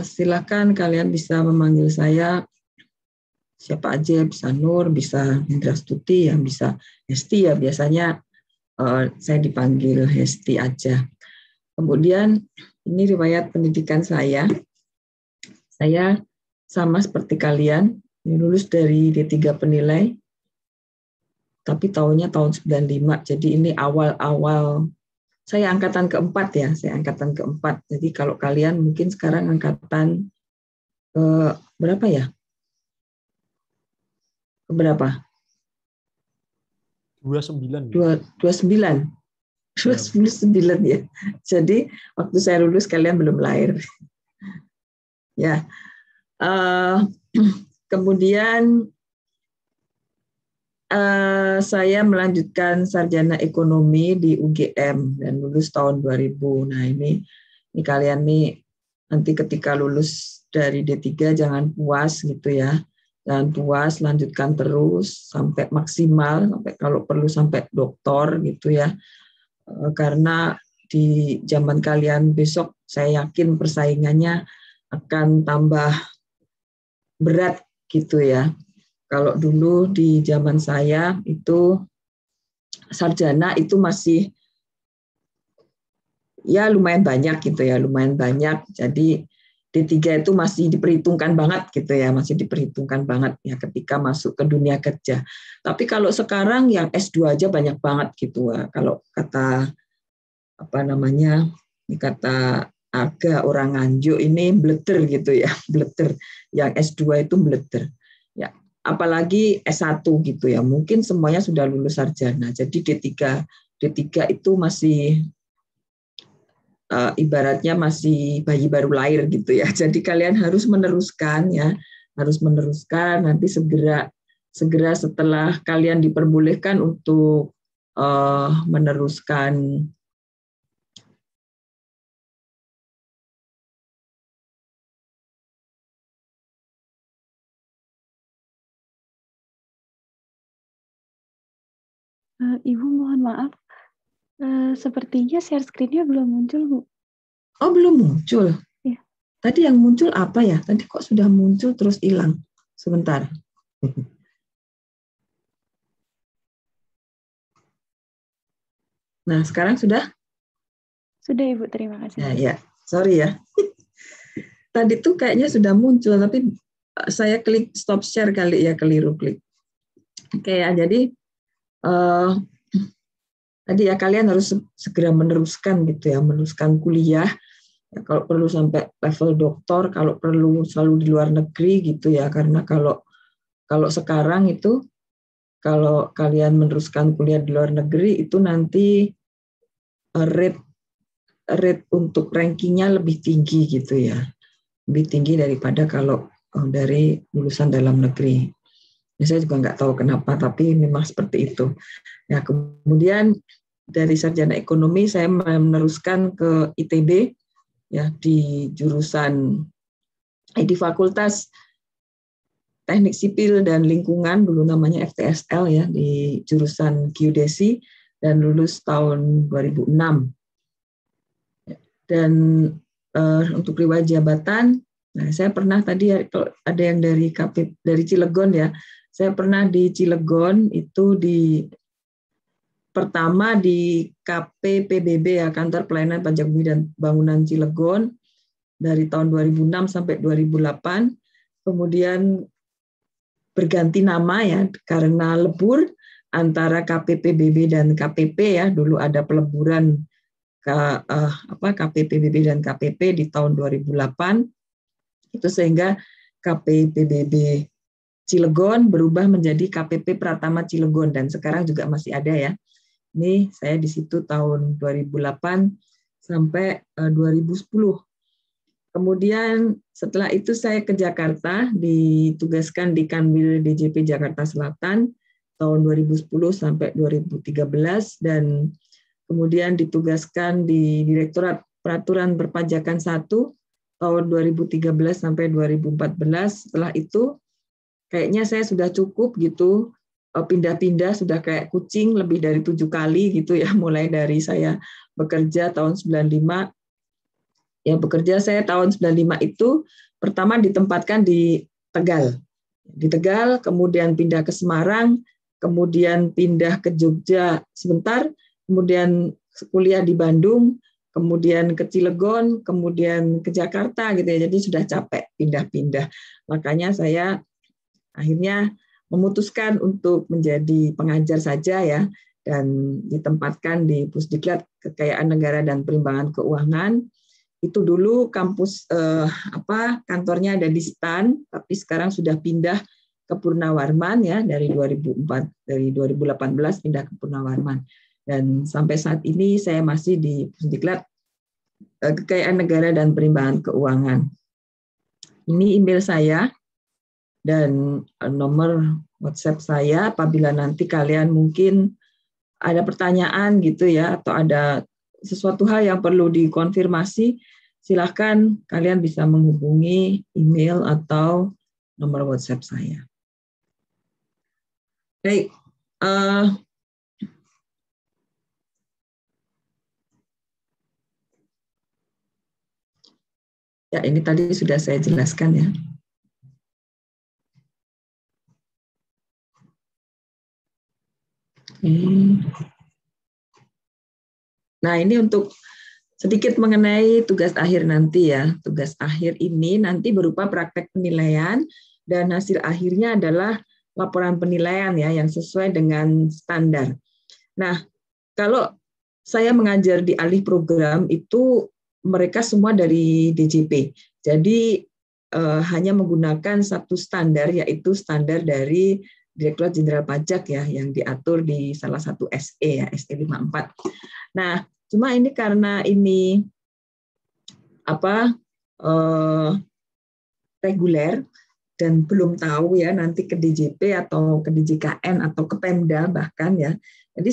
Silakan kalian bisa memanggil saya siapa aja, bisa Nur, bisa Hendra Stuti, yang bisa Hesti ya, biasanya saya dipanggil Hesti aja. Kemudian ini riwayat pendidikan saya. Saya sama seperti kalian, lulus dari D3 penilai, tapi tahunnya tahun 95. Jadi ini awal-awal, saya angkatan keempat ya, saya angkatan keempat. Jadi kalau kalian mungkin sekarang angkatan berapa ya? Berapa? 29. 29. 29 ya. Jadi waktu saya lulus kalian belum lahir. Ya. Kemudian saya melanjutkan sarjana ekonomi di UGM dan lulus tahun 2000. Nah, ini kalian nih nanti ketika lulus dari D3 jangan puas gitu ya. Jangan puas, lanjutkan terus sampai maksimal, sampai kalau perlu sampai doktor gitu ya. Karena di zaman kalian besok saya yakin persaingannya akan tambah berat gitu ya. Kalau dulu di zaman saya itu sarjana itu masih ya lumayan banyak gitu ya, lumayan banyak. Jadi D3 itu masih diperhitungkan banget gitu ya, masih diperhitungkan banget ya ketika masuk ke dunia kerja. Tapi kalau sekarang yang S2 aja banyak banget gitu ya. Kalau kata apa namanya, ini kata Aga orang Nganjuk ini bleter gitu ya, bleter. Yang S2 itu bleter. Ya, apalagi S1 gitu ya. Mungkin semuanya sudah lulus sarjana. Jadi D3 itu masih ibaratnya masih bayi baru lahir gitu ya. Jadi kalian harus meneruskan ya, harus meneruskan. Nanti segera setelah kalian diperbolehkan untuk meneruskan Ibu mohon maaf, sepertinya share screen-nya belum muncul, Bu. Oh, belum muncul. Ya. Tadi yang muncul apa ya? Tadi kok sudah muncul terus hilang. Sebentar. Nah, sekarang sudah? Sudah, Ibu. Terima kasih. Ya. Sorry ya. Tadi tuh kayaknya sudah muncul, tapi saya klik stop share kali ya, keliru klik. Oke ya, jadi tadi ya kalian harus segera meneruskan gitu ya, meneruskan kuliah. Ya, kalau perlu sampai level doktor, kalau perlu selalu di luar negeri gitu ya, karena kalau sekarang itu kalau kalian meneruskan kuliah di luar negeri itu nanti rate untuk rankingnya lebih tinggi gitu ya, lebih tinggi daripada kalau dari lulusan dalam negeri. Ya, saya juga nggak tahu kenapa, tapi memang seperti itu. Nah, kemudian dari sarjana ekonomi saya meneruskan ke ITB ya, di jurusan di Fakultas Teknik Sipil dan Lingkungan, dulu namanya FTSL ya, di jurusan geodesi dan lulus tahun 2006. Dan untuk riwayat jabatan, nah saya pernah tadi kalau ada yang dari Cilegon ya, saya pernah di Cilegon itu pertama di KPPBB ya, Kantor Pelayanan Pajak Bumi dan Bangunan Cilegon dari tahun 2006 sampai 2008. Kemudian berganti nama ya karena lebur antara KPPBB dan KPP ya, dulu ada peleburan KPPBB dan KPP di tahun 2008. Itu sehingga KPPBB Cilegon berubah menjadi KPP Pratama Cilegon dan sekarang juga masih ada ya. Ini saya di situ tahun 2008 sampai 2010. Kemudian setelah itu saya ke Jakarta, ditugaskan di Kanwil DJP Jakarta Selatan tahun 2010 sampai 2013 dan kemudian ditugaskan di Direktorat Peraturan Perpajakan 1 tahun 2013 sampai 2014. Setelah itu kayaknya saya sudah cukup gitu, pindah-pindah sudah kayak kucing lebih dari 7 kali gitu ya, mulai dari saya bekerja tahun 95 Ya, bekerja saya tahun 95 itu pertama ditempatkan di Tegal. Di Tegal, kemudian pindah ke Semarang, kemudian pindah ke Jogja sebentar, kemudian kuliah di Bandung, kemudian ke Cilegon, kemudian ke Jakarta gitu ya. Jadi sudah capek pindah-pindah. Makanya saya akhirnya memutuskan untuk menjadi pengajar saja ya, dan ditempatkan di Pusdiklat Kekayaan Negara dan Perimbangan Keuangan. Itu dulu kampus kantornya ada di STAN, tapi sekarang sudah pindah ke Purnawarman ya, dari 2018 pindah ke Purnawarman. Dan sampai saat ini saya masih di Pusdiklat Kekayaan Negara dan Perimbangan Keuangan. Ini email saya dan nomor WhatsApp saya apabila nanti kalian mungkin ada pertanyaan gitu ya, atau ada sesuatu hal yang perlu dikonfirmasi, silakan kalian bisa menghubungi email atau nomor WhatsApp saya. Baik, ya ini tadi sudah saya jelaskan ya. Nah, ini untuk sedikit mengenai tugas akhir nanti ya. Tugas akhir ini nanti berupa praktek penilaian dan hasil akhirnya adalah laporan penilaian ya yang sesuai dengan standar. Nah, kalau saya mengajar di alih program itu mereka semua dari DJP. Jadi hanya menggunakan satu standar, yaitu standar dari Direktorat Jenderal Pajak ya, yang diatur di salah satu SE ya, SE 54. Nah, cuma ini karena ini reguler dan belum tahu ya nanti ke DJP atau ke DJKN atau ke Pemda bahkan ya. Jadi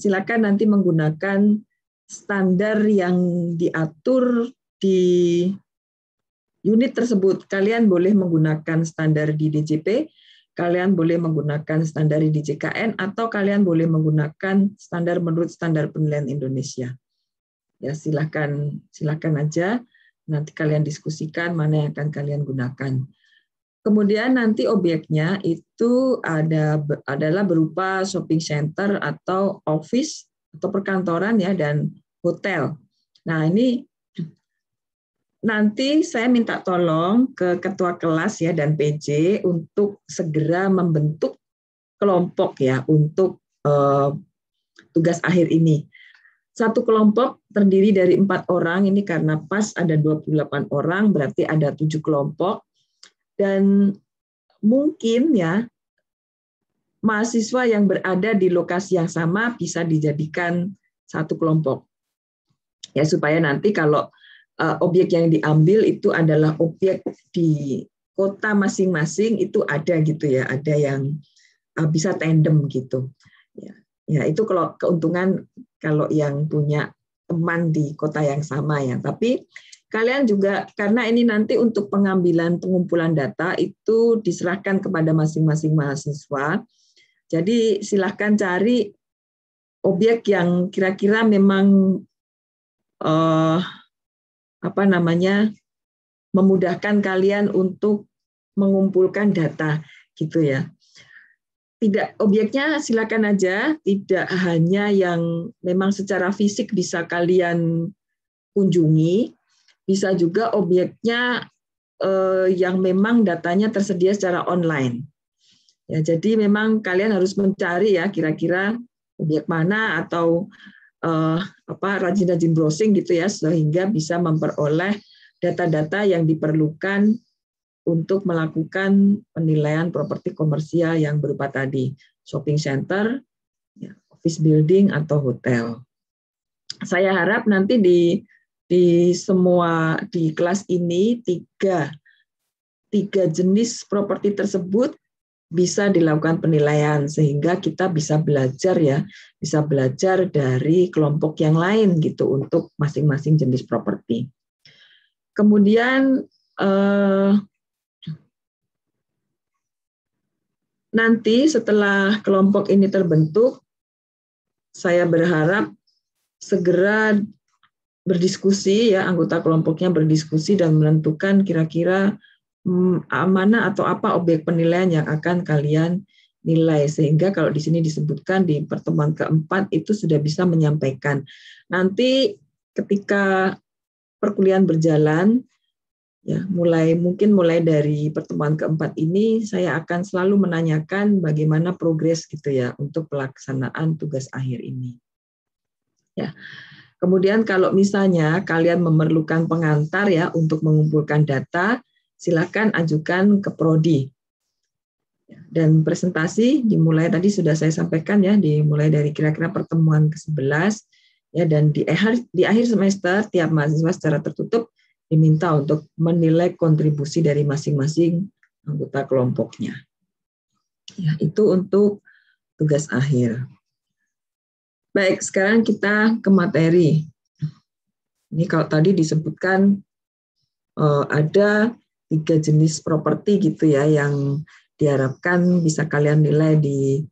silakan nanti menggunakan standar yang diatur di unit tersebut. Kalian boleh menggunakan standar di DJP, kalian boleh menggunakan standar di DJKN, atau kalian boleh menggunakan standar menurut standar penilaian Indonesia. Ya, silakan aja. Nanti kalian diskusikan mana yang akan kalian gunakan. Kemudian nanti obyeknya itu adalah berupa shopping center atau office atau perkantoran ya, dan hotel. Nah, ini nanti saya minta tolong ke ketua kelas ya dan PJ untuk segera membentuk kelompok ya untuk tugas akhir ini. Satu kelompok terdiri dari 4 orang, ini karena pas ada 28 orang, berarti ada 7 kelompok. Dan mungkin ya mahasiswa yang berada di lokasi yang sama bisa dijadikan satu kelompok. Ya, supaya nanti kalau objek yang diambil itu adalah objek di kota masing-masing, itu ada gitu ya, ada yang bisa tandem gitu. Ya, itu kalau keuntungan kalau yang punya teman di kota yang sama ya. Tapi kalian juga, karena ini nanti untuk pengambilan pengumpulan data itu diserahkan kepada masing-masing mahasiswa. Jadi silahkan cari objek yang kira-kira memang memudahkan kalian untuk mengumpulkan data gitu ya. Tidak, objeknya silakan aja, tidak hanya yang memang secara fisik bisa kalian kunjungi, bisa juga objeknya yang memang datanya tersedia secara online. Ya, jadi memang kalian harus mencari ya kira-kira objek mana atau rajin-rajin browsing gitu ya, sehingga bisa memperoleh data-data yang diperlukan untuk melakukan penilaian properti komersial yang berupa tadi shopping center, office building atau hotel. Saya harap nanti di kelas ini tiga jenis properti tersebut bisa dilakukan penilaian, sehingga kita bisa belajar dari kelompok yang lain gitu untuk masing-masing jenis properti. Kemudian nanti setelah kelompok ini terbentuk, saya berharap segera berdiskusi ya, anggota kelompoknya berdiskusi dan menentukan kira-kira mana atau apa objek penilaian yang akan kalian nilai, sehingga kalau di sini disebutkan di pertemuan keempat itu sudah bisa menyampaikan. Nanti ketika perkuliahan berjalan ya, mungkin mulai dari pertemuan keempat ini saya akan selalu menanyakan bagaimana progres gitu ya untuk pelaksanaan tugas akhir ini. Ya. Kemudian kalau misalnya kalian memerlukan pengantar ya untuk mengumpulkan data, silakan ajukan ke prodi. Dan presentasi dimulai tadi sudah saya sampaikan ya, dimulai dari kira-kira pertemuan ke-11 ya, dan di akhir semester tiap mahasiswa secara tertutup diminta untuk menilai kontribusi dari masing-masing anggota kelompoknya. Ya, itu untuk tugas akhir. Baik, sekarang kita ke materi. Ini kalau tadi disebutkan ada 3 jenis properti gitu ya yang diharapkan bisa kalian nilai di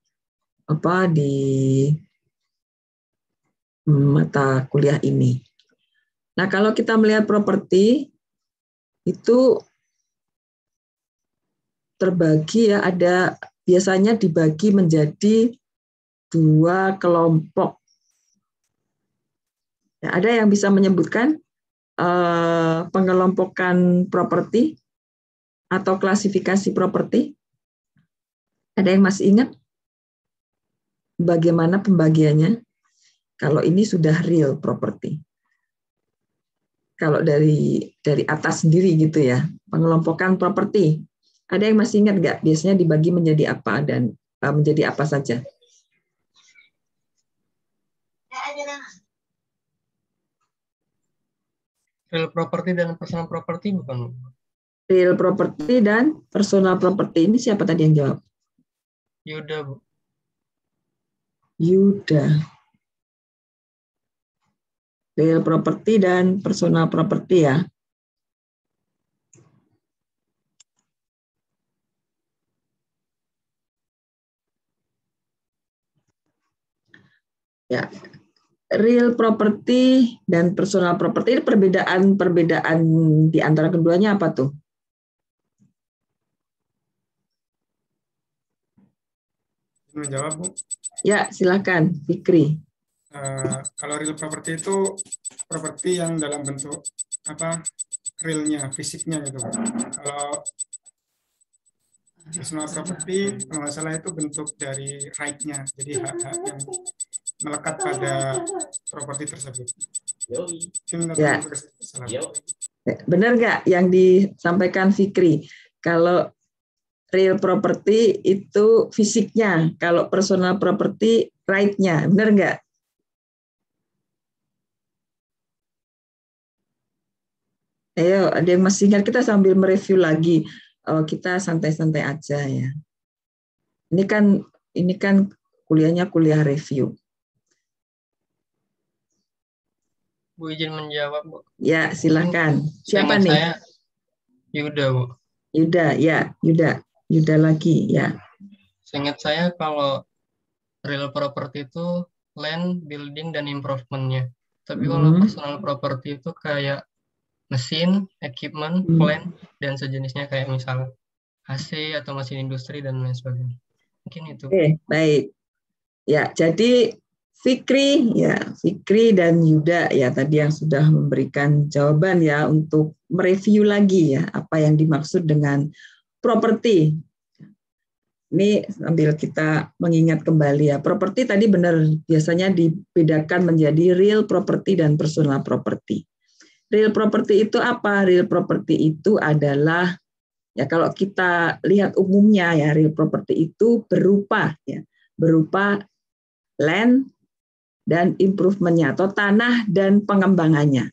mata kuliah ini. Nah, kalau kita melihat properti itu terbagi ya, biasanya dibagi menjadi 2 kelompok. Ya, ada yang bisa menyebutkan pengelompokan properti atau klasifikasi properti? Ada yang masih ingat bagaimana pembagiannya? Kalau ini sudah real property. Kalau dari atas sendiri gitu ya, pengelompokan properti. Ada yang masih ingat nggak? Biasanya dibagi menjadi apa dan menjadi apa saja? Real property dan personal property bukan? Real property dan personal property ini siapa tadi yang jawab? Yuda, Bu. Yuda. Real property dan personal property ya. Ya. Real property dan personal property, perbedaan di antara keduanya apa tuh? Menjawab, Bu. Ya, silakan, Fikri. Kalau real property itu properti yang dalam bentuk realnya, fisiknya gitu. Kalau personal property, kalau nggak salah itu bentuk dari right-nya, jadi hak-hak yang melekat pada properti tersebut. Ya. Benar nggak yang disampaikan Fikri? Kalau real property itu fisiknya, kalau personal property right-nya, benar nggak? Ayo, ada yang masih ingat? Kita sambil mereview lagi. Kita santai-santai aja ya. Ini kan kuliahnya kuliah review. Bu izin menjawab, Bu. Ya, silakan. Siapa nih? Saya Yuda, Bu. Yuda, ya, Yuda lagi, ya. Seingat saya kalau real property itu land, building, dan improvement-nya. Tapi kalau personal property itu kayak mesin, equipment, plant, dan sejenisnya kayak misalnya AC atau mesin industri dan lain sebagainya. Mungkin itu. Oke, baik. Ya, jadi Fikri dan Yuda ya tadi yang sudah memberikan jawaban ya untuk mereview lagi ya apa yang dimaksud dengan properti. Ini sambil kita mengingat kembali ya, properti tadi benar biasanya dibedakan menjadi real property dan personal property. Real property itu apa? Real property itu adalah ya kalau kita lihat umumnya ya real property itu berupa land dan improvement-nya atau tanah dan pengembangannya.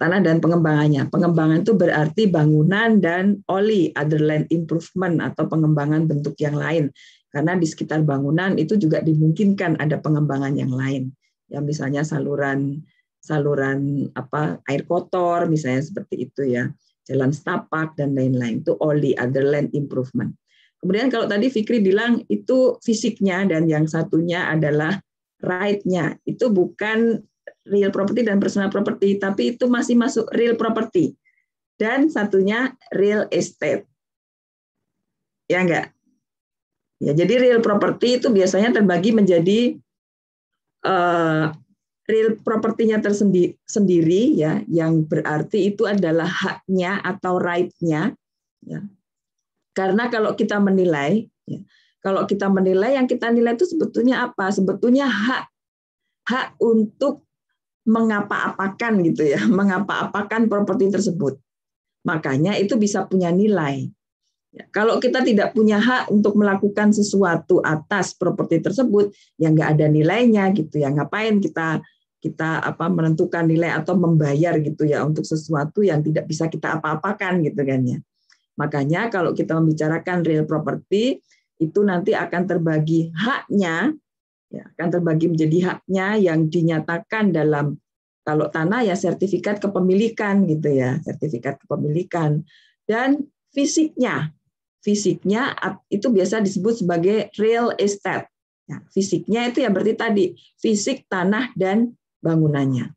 Tanah dan pengembangannya. Pengembangan itu berarti bangunan dan other land improvement atau pengembangan bentuk yang lain. Karena di sekitar bangunan itu juga dimungkinkan ada pengembangan yang lain. Ya misalnya saluran air kotor misalnya seperti itu ya. Jalan setapak dan lain-lain itu other land improvement. Kemudian kalau tadi Fikri bilang itu fisiknya dan yang satunya adalah right-nya. Itu bukan real property dan personal property, tapi itu masih masuk real property. Dan satunya real estate. Ya enggak? Ya, jadi real property itu biasanya terbagi menjadi real propertinya tersendiri ya, yang berarti itu adalah haknya atau right-nya. Ya. Karena kalau kita menilai, ya, yang kita nilai itu sebetulnya apa? Sebetulnya hak untuk mengapa-apakan gitu ya, mengapa-apakan properti tersebut. Makanya itu bisa punya nilai. Ya, kalau kita tidak punya hak untuk melakukan sesuatu atas properti tersebut, ya nggak ada nilainya gitu ya. Ngapain kita menentukan nilai atau membayar gitu ya untuk sesuatu yang tidak bisa kita apa-apakan gitu kan ya. Makanya kalau kita membicarakan real property itu nanti akan terbagi haknya, ya, akan terbagi menjadi haknya yang dinyatakan dalam, kalau tanah ya sertifikat kepemilikan gitu ya, sertifikat kepemilikan, dan fisiknya itu biasa disebut sebagai real estate. Nah, fisiknya itu ya berarti tadi fisik tanah dan bangunannya.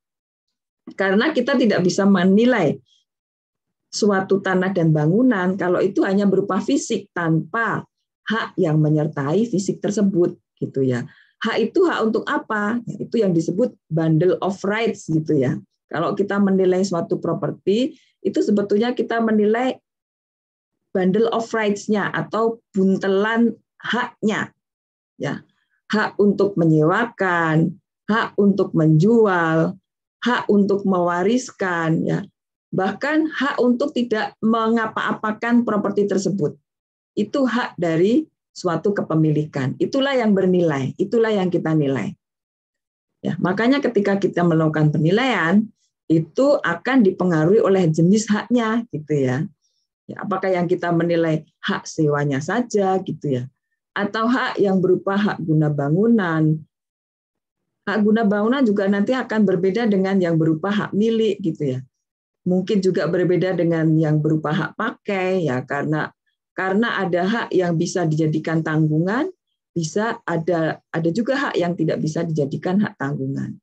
Karena kita tidak bisa menilai suatu tanah dan bangunan kalau itu hanya berupa fisik tanpa hak yang menyertai fisik tersebut gitu ya. Hak itu hak untuk apa? Ya, itu yang disebut bundle of rights gitu ya. Kalau kita menilai suatu properti itu sebetulnya kita menilai bundle of rights-nya atau buntelan haknya. Ya. Hak untuk menyewakan, hak untuk menjual, hak untuk mewariskan, ya. Bahkan hak untuk tidak mengapa-apakan properti tersebut. Itu hak dari suatu kepemilikan. Itulah yang bernilai, itulah yang kita nilai. Ya, makanya ketika kita melakukan penilaian, itu akan dipengaruhi oleh jenis haknya gitu ya. Ya, apakah yang kita menilai hak sewanya saja gitu ya, atau hak yang berupa hak guna bangunan. Hak guna bangunan juga nanti akan berbeda dengan yang berupa hak milik gitu ya. Mungkin juga berbeda dengan yang berupa hak pakai ya, karena ada hak yang bisa dijadikan tanggungan, bisa ada juga hak yang tidak bisa dijadikan hak tanggungan.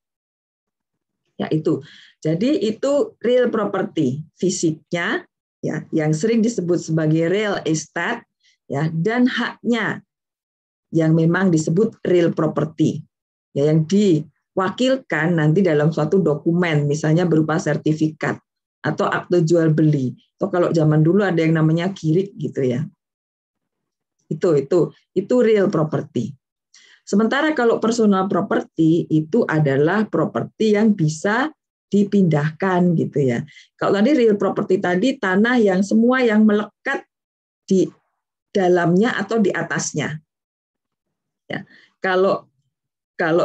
Ya itu. Jadi itu real property, fisiknya ya, yang sering disebut sebagai real estate ya, dan haknya yang memang disebut real property ya, yang diwakilkan nanti dalam suatu dokumen misalnya berupa sertifikat atau akte jual beli, atau kalau zaman dulu ada yang namanya kirik gitu ya. Itu real property. Sementara kalau personal property itu adalah properti yang bisa dipindahkan gitu ya. Kalau tadi real property tadi tanah yang semua yang melekat di dalamnya atau di atasnya. Ya. Kalau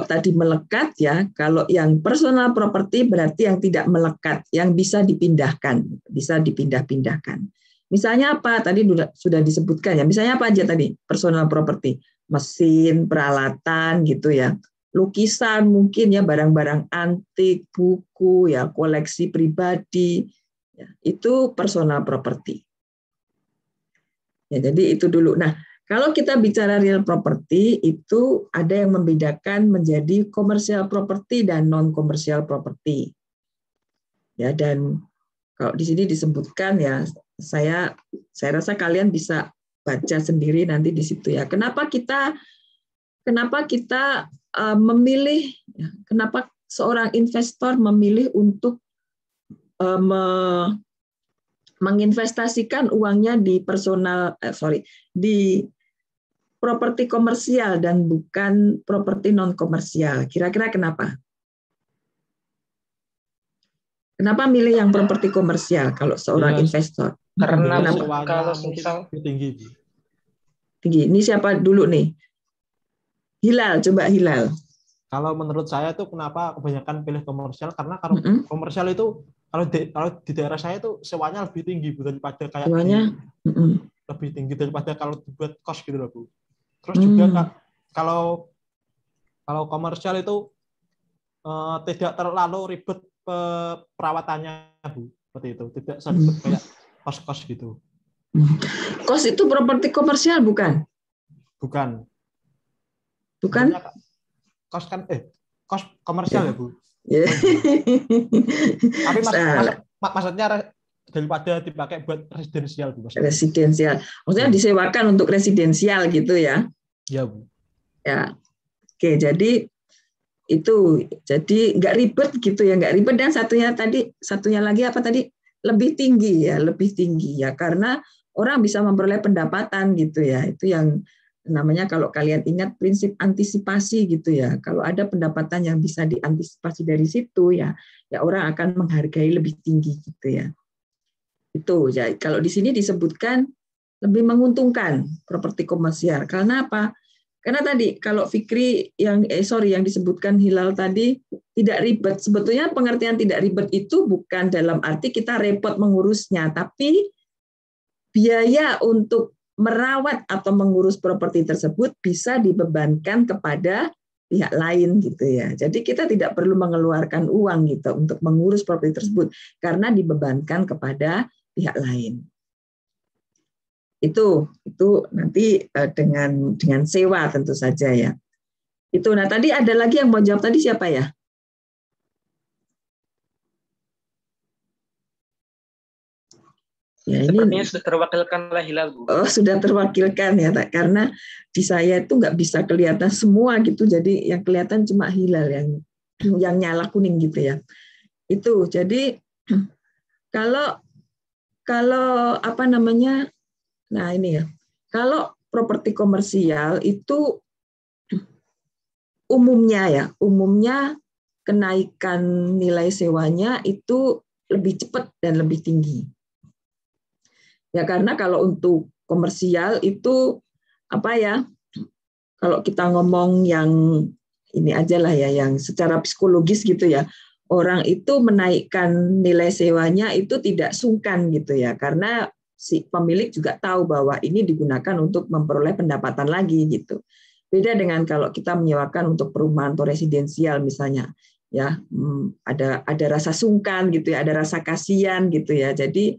tadi melekat ya, kalau yang personal property berarti yang tidak melekat, yang bisa dipindahkan, bisa dipindah-pindahkan. Misalnya apa? Tadi sudah disebutkan ya. Misalnya apa aja tadi? Personal property, mesin, peralatan gitu ya. Lukisan mungkin ya, barang-barang antik, buku ya, koleksi pribadi, ya, itu personal property. Ya, jadi itu dulu. Nah, kalau kita bicara real property itu ada yang membedakan menjadi commercial property dan non commercial property. Ya, dan kalau di sini disebutkan ya, saya rasa kalian bisa baca sendiri nanti di situ ya. Kenapa kita memilih, kenapa seorang investor memilih untuk menginvestasikan uangnya di di properti komersial dan bukan properti non komersial. Kira-kira kenapa? Kenapa milih yang properti komersial kalau seorang investor? Karena kalau misal tinggi. Ini siapa dulu nih? Hilal, coba Hilal. Kalau menurut saya tuh kenapa kebanyakan pilih komersial, karena kalau komersial itu kalau di daerah saya tuh sewanya lebih tinggi daripada kayak lebih tinggi daripada kalau dibuat kos gitu loh Bu. Terus juga kalau komersial itu tidak terlalu ribet perawatannya Bu, seperti itu, tidak seribet kayak kos-kos gitu. Kos itu properti komersial bukan? Bukan. Bukan? Kos kan kos komersial ya Bu. Tapi maksudnya daripada dipakai buat residensial, Bu. Residensial. Maksudnya disewakan untuk residensial gitu ya? Ya, Bu. Ya. Oke, jadi itu jadi nggak ribet gitu ya, nggak ribet. Dan satunya lagi apa tadi, lebih tinggi ya, karena orang bisa memperoleh pendapatan gitu ya. Itu yang namanya, kalau kalian ingat, prinsip antisipasi gitu ya. Kalau ada pendapatan yang bisa diantisipasi dari situ ya orang akan menghargai lebih tinggi gitu ya. Itu ya, kalau di sini disebutkan lebih menguntungkan properti komersial. Karena apa? Karena tadi kalau Fikri yang disebutkan Hilal tadi tidak ribet. Sebetulnya pengertian tidak ribet itu bukan dalam arti kita repot mengurusnya, tapi biaya untuk merawat atau mengurus properti tersebut bisa dibebankan kepada pihak lain gitu ya. Jadi kita tidak perlu mengeluarkan uang gitu untuk mengurus properti tersebut karena dibebankan kepada pihak lain. Itu nanti dengan sewa tentu saja ya. Itu. Nah, tadi ada lagi yang mau jawab tadi, siapa ya? Ya, sepertinya sudah terwakilkan oleh Hilal, Bu. Oh, sudah terwakilkan ya, karena di saya itu nggak bisa kelihatan semua gitu, jadi yang kelihatan cuma Hilal yang nyala kuning gitu ya. Itu jadi kalau apa namanya, nah ini ya, kalau properti komersial itu umumnya kenaikan nilai sewanya itu lebih cepat dan lebih tinggi. Ya, karena kalau untuk komersial itu apa ya, kalau kita ngomong yang ini aja lah ya, yang secara psikologis gitu ya, orang itu menaikkan nilai sewanya itu tidak sungkan gitu ya, karena si pemilik juga tahu bahwa ini digunakan untuk memperoleh pendapatan lagi gitu. Beda dengan kalau kita menyewakan untuk perumahan atau residensial misalnya, ya ada rasa sungkan gitu ya, ada rasa kasihan gitu ya. Jadi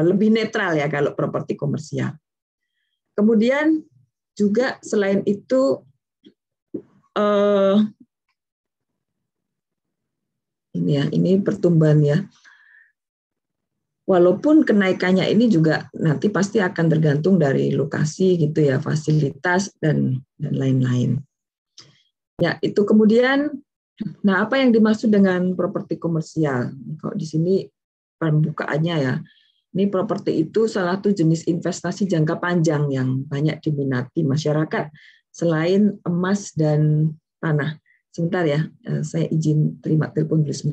lebih netral ya kalau properti komersial. Kemudian juga selain itu ini pertumbuhan ya. Walaupun kenaikannya ini juga nanti pasti akan tergantung dari lokasi gitu ya, fasilitas dan lain-lain. Ya, itu kemudian, nah apa yang dimaksud dengan properti komersial? Kalau di sini pembukaannya ya, ini properti itu salah satu jenis investasi jangka panjang yang banyak diminati masyarakat selain emas dan tanah. Sebentar ya, saya izin terima telepon dulu.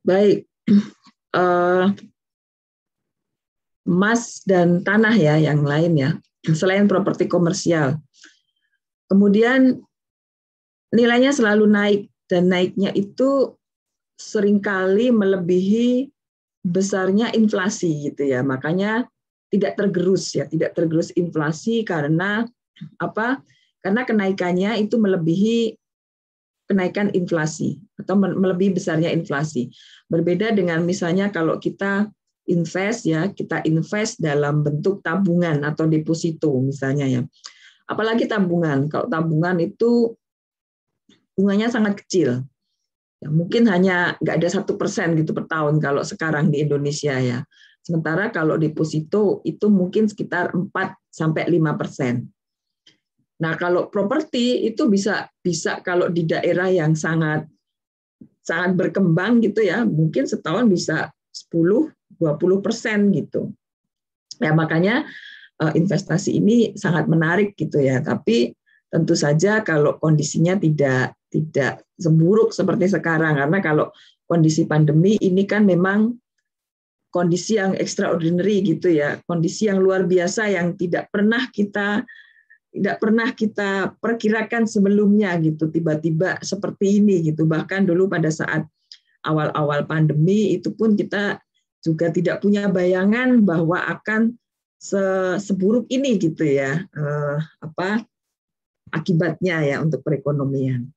Baik, emas dan tanah ya yang lain ya, selain properti komersial. Kemudian nilainya selalu naik dan naiknya itu seringkali melebihi besarnya inflasi gitu ya. Makanya tidak tergerus inflasi karena apa? Karena kenaikannya itu melebihi kenaikan inflasi atau melebihi besarnya inflasi. Berbeda dengan misalnya kalau kita invest dalam bentuk tabungan atau deposito misalnya ya. Apalagi tabungan. Kalau tabungan itu bunganya sangat kecil. Ya, mungkin hanya nggak ada 1% gitu per tahun kalau sekarang di Indonesia ya. Sementara kalau deposito itu mungkin sekitar 4-5%. Nah, kalau properti itu bisa kalau di daerah yang sangat berkembang gitu ya, mungkin setahun bisa 10-20% gitu. Ya, makanya investasi ini sangat menarik gitu ya. Tapi tentu saja kalau kondisinya tidak seburuk seperti sekarang, karena kalau kondisi pandemi ini kan memang kondisi yang extraordinary gitu ya, kondisi yang luar biasa yang tidak pernah kita perkirakan sebelumnya gitu, tiba-tiba seperti ini gitu. Bahkan dulu pada saat awal-awal pandemi itu pun kita juga tidak punya bayangan bahwa akan seburuk ini gitu ya, akibatnya ya untuk perekonomian.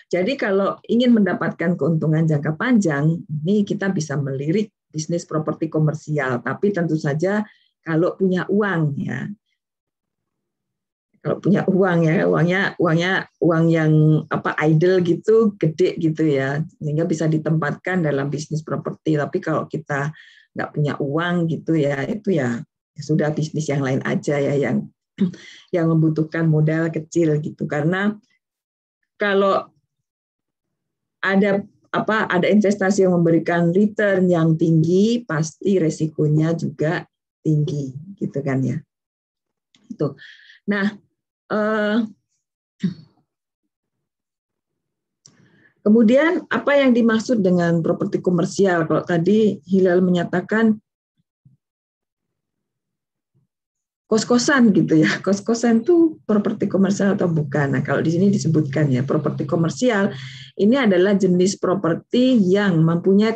Jadi kalau ingin mendapatkan keuntungan jangka panjang, ini kita bisa melirik bisnis properti komersial, tapi tentu saja kalau punya uang ya. Kalau punya uang ya, uang yang idle gitu, gede gitu ya, sehingga bisa ditempatkan dalam bisnis properti. Tapi kalau kita nggak punya uang gitu ya, itu ya sudah bisnis yang lain aja ya, yang membutuhkan modal kecil gitu. Karena kalau ada investasi yang memberikan return yang tinggi, pasti resikonya juga tinggi gitu kan ya. Itu. Nah, kemudian apa yang dimaksud dengan properti komersial? Kalau tadi Hilal menyatakan kos-kosan gitu ya, kos-kosan itu properti komersial atau bukan? Nah, kalau di sini disebutkan ya, properti komersial ini adalah jenis properti yang mempunyai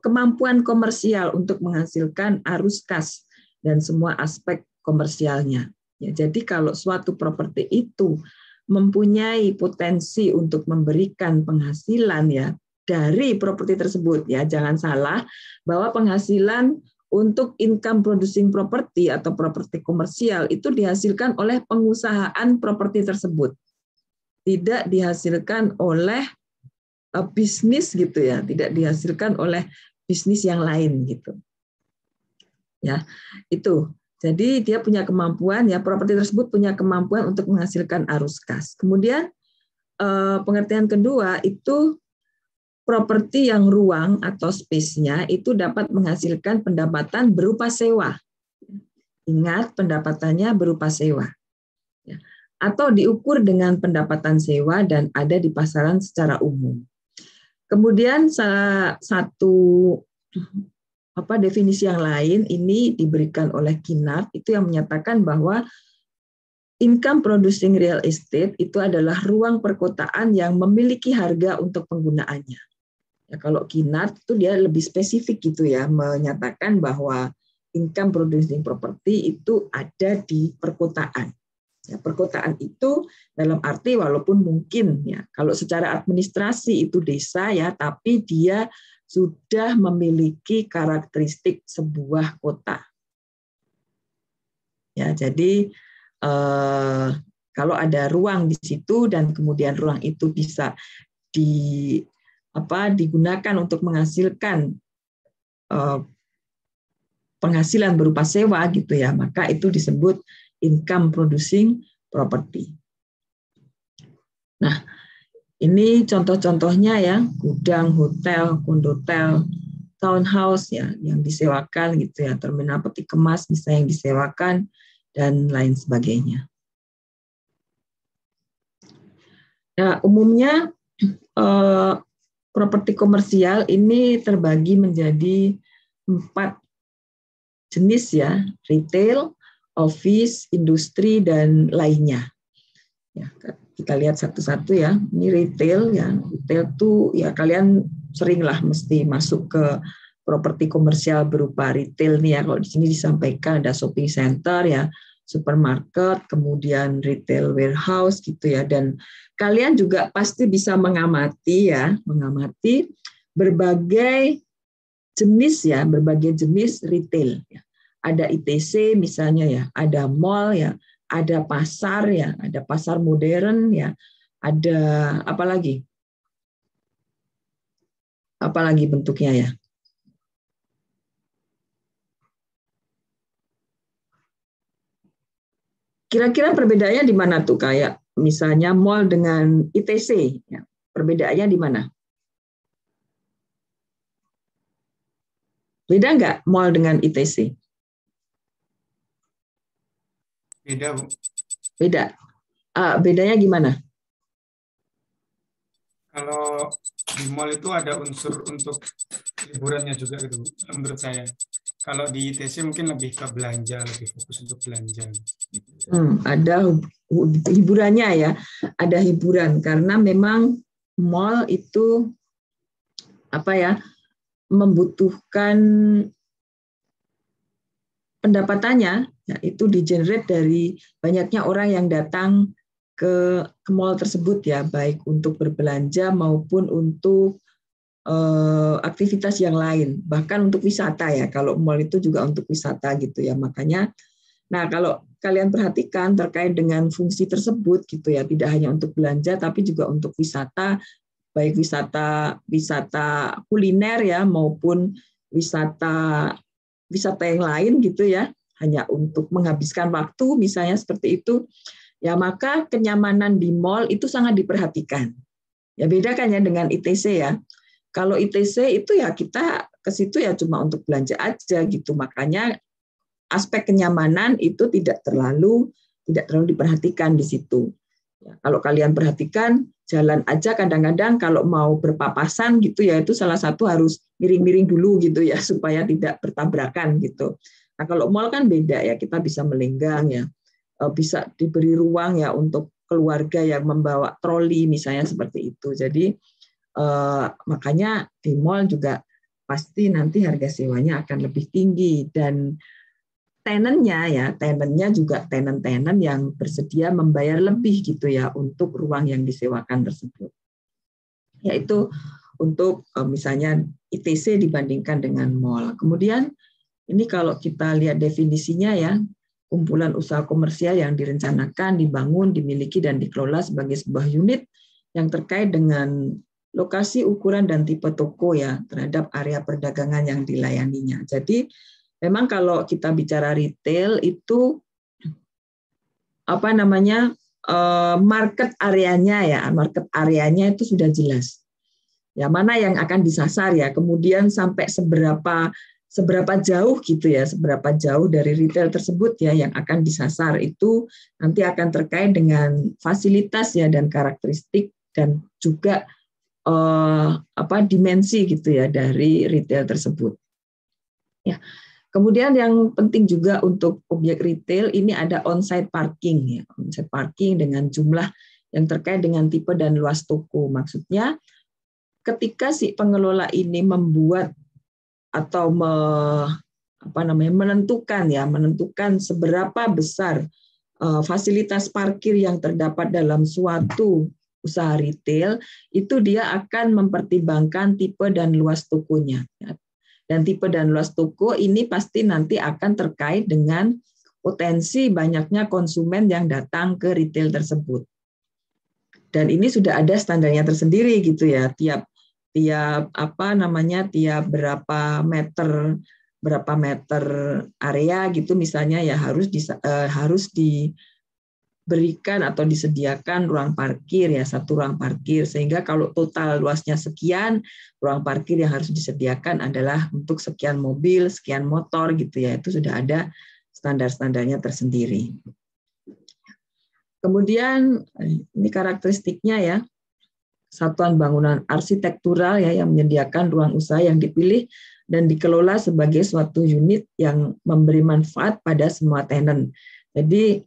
kemampuan komersial untuk menghasilkan arus kas dan semua aspek komersialnya. Ya, jadi kalau suatu properti itu mempunyai potensi untuk memberikan penghasilan ya dari properti tersebut ya, jangan salah bahwa penghasilan untuk income producing property atau properti komersial itu dihasilkan oleh pengusahaan properti tersebut, tidak dihasilkan oleh bisnis gitu ya, tidak dihasilkan oleh bisnis yang lain gitu ya. Itu jadi dia punya kemampuan ya, properti tersebut punya kemampuan untuk menghasilkan arus kas. Kemudian pengertian kedua itu properti yang ruang atau space-nya itu dapat menghasilkan pendapatan berupa sewa. Ingat, pendapatannya berupa sewa. Atau diukur dengan pendapatan sewa dan ada di pasaran secara umum. Kemudian salah satu definisi yang lain ini diberikan oleh Kinart, itu yang menyatakan bahwa income producing real estate itu adalah ruang perkotaan yang memiliki harga untuk penggunaannya. Ya, kalau Kinart itu dia lebih spesifik gitu ya, menyatakan bahwa income producing property itu ada di perkotaan. Ya, perkotaan itu dalam arti walaupun mungkin ya kalau secara administrasi itu desa ya, tapi dia sudah memiliki karakteristik sebuah kota. Ya, jadi kalau ada ruang di situ dan kemudian ruang itu bisa digunakan untuk menghasilkan penghasilan berupa sewa gitu ya, maka itu disebut income producing property. Nah, ini contoh-contohnya ya, gudang, hotel, kondotel, townhouse ya yang disewakan gitu ya, terminal peti kemas bisa yang disewakan dan lain sebagainya. Nah, umumnya properti komersial ini terbagi menjadi 4 jenis ya, retail, office, industri, dan lainnya. Ya, kita lihat satu-satu ya. Ini retail ya. Retail tuh ya kalian seringlah mesti masuk ke properti komersial berupa retail nih ya. Kalau di sini disampaikan ada shopping center ya, supermarket, kemudian retail warehouse gitu ya. Dan kalian juga pasti bisa mengamati berbagai jenis retail ya. Ada ITC misalnya ya, ada mall ya, ada pasar ya, ada pasar modern ya, ada apa lagi bentuknya ya. Kira-kira perbedaannya di mana tuh? Kayak misalnya mall dengan ITC, ya, perbedaannya di mana? Beda nggak mall dengan ITC? Beda, Bu. Beda. Bedanya gimana? Kalau di mall itu ada unsur untuk hiburannya juga gitu, menurut saya. Kalau di ITC mungkin lebih ke belanja, lebih fokus untuk belanja. Ada hiburannya ya, ada hiburan karena memang mall itu apa ya, membutuhkan pendapatannya, ya, itu di-generate dari banyaknya orang yang datang ke mall tersebut ya, baik untuk berbelanja maupun untuk aktivitas yang lain, bahkan untuk wisata ya. Kalau mall itu juga untuk wisata gitu ya. Makanya, nah kalau kalian perhatikan terkait dengan fungsi tersebut gitu ya, tidak hanya untuk belanja tapi juga untuk wisata, baik wisata kuliner ya maupun wisata yang lain gitu ya, hanya untuk menghabiskan waktu misalnya seperti itu. Ya maka kenyamanan di mall itu sangat diperhatikan. Ya beda kan ya dengan ITC ya. Kalau ITC itu ya kita ke situ ya cuma untuk belanja aja gitu. Makanya aspek kenyamanan itu tidak terlalu diperhatikan di situ. Ya, kalau kalian perhatikan jalan aja kadang-kadang kalau mau berpapasan gitu ya itu salah satu harus miring-miring dulu gitu ya supaya tidak bertabrakan gitu. Nah kalau mall kan beda ya, kita bisa melenggang ya, bisa diberi ruang ya untuk keluarga yang membawa troli misalnya seperti itu. Jadi makanya di mall juga pasti nanti harga sewanya akan lebih tinggi dan tenennya juga tenen yang bersedia membayar lebih gitu ya untuk ruang yang disewakan tersebut. Yaitu untuk misalnya ITC dibandingkan dengan mall. Kemudian ini kalau kita lihat definisinya ya, kumpulan usaha komersial yang direncanakan, dibangun, dimiliki dan dikelola sebagai sebuah unit yang terkait dengan lokasi, ukuran, dan tipe toko ya terhadap area perdagangan yang dilayaninya. Jadi memang kalau kita bicara retail itu market areanya itu sudah jelas. Ya mana yang akan disasar ya, kemudian sampai seberapa jauh gitu ya, seberapa jauh dari retail tersebut ya yang akan disasar itu nanti akan terkait dengan fasilitas ya dan karakteristik dan juga dimensi gitu ya dari retail tersebut. Ya. Kemudian yang penting juga untuk objek retail ini ada on-site parking ya, on-site parking dengan jumlah yang terkait dengan tipe dan luas toko. Maksudnya ketika si pengelola ini membuat atau menentukan seberapa besar fasilitas parkir yang terdapat dalam suatu usaha retail, itu dia akan mempertimbangkan tipe dan luas tokonya. Dan tipe dan luas toko ini pasti nanti akan terkait dengan potensi banyaknya konsumen yang datang ke retail tersebut. Dan ini sudah ada standarnya tersendiri gitu ya, tiap berapa meter area gitu misalnya ya harus diberikan atau disediakan ruang parkir ya, satu ruang parkir, sehingga kalau total luasnya sekian, ruang parkir yang harus disediakan adalah untuk sekian mobil, sekian motor gitu ya, itu sudah ada standar-standarnya tersendiri. Kemudian ini karakteristiknya ya, satuan bangunan arsitektural ya yang menyediakan ruang usaha yang dipilih dan dikelola sebagai suatu unit yang memberi manfaat pada semua tenant. Jadi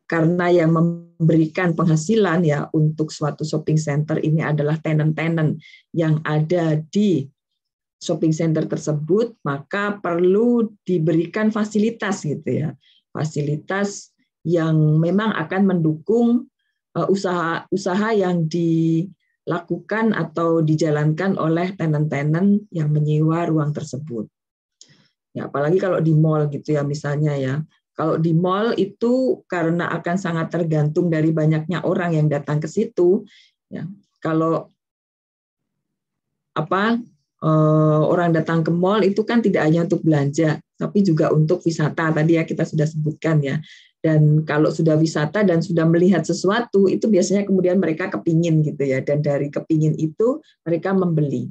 karena yang memberikan penghasilan ya untuk suatu shopping center ini adalah tenant-tenant yang ada di shopping center tersebut, maka perlu diberikan fasilitas gitu ya. Fasilitas yang memang akan mendukung usaha yang dilakukan atau dijalankan oleh tenant-tenant yang menyewa ruang tersebut. Ya, apalagi kalau di mall gitu ya misalnya ya. Kalau di mall itu karena akan sangat tergantung dari banyaknya orang yang datang ke situ, ya. Kalau orang datang ke mall itu kan tidak hanya untuk belanja, tapi juga untuk wisata. Tadi ya kita sudah sebutkan ya. Dan kalau sudah wisata dan sudah melihat sesuatu, itu biasanya kemudian mereka kepingin gitu ya. Dan dari kepingin itu mereka membeli.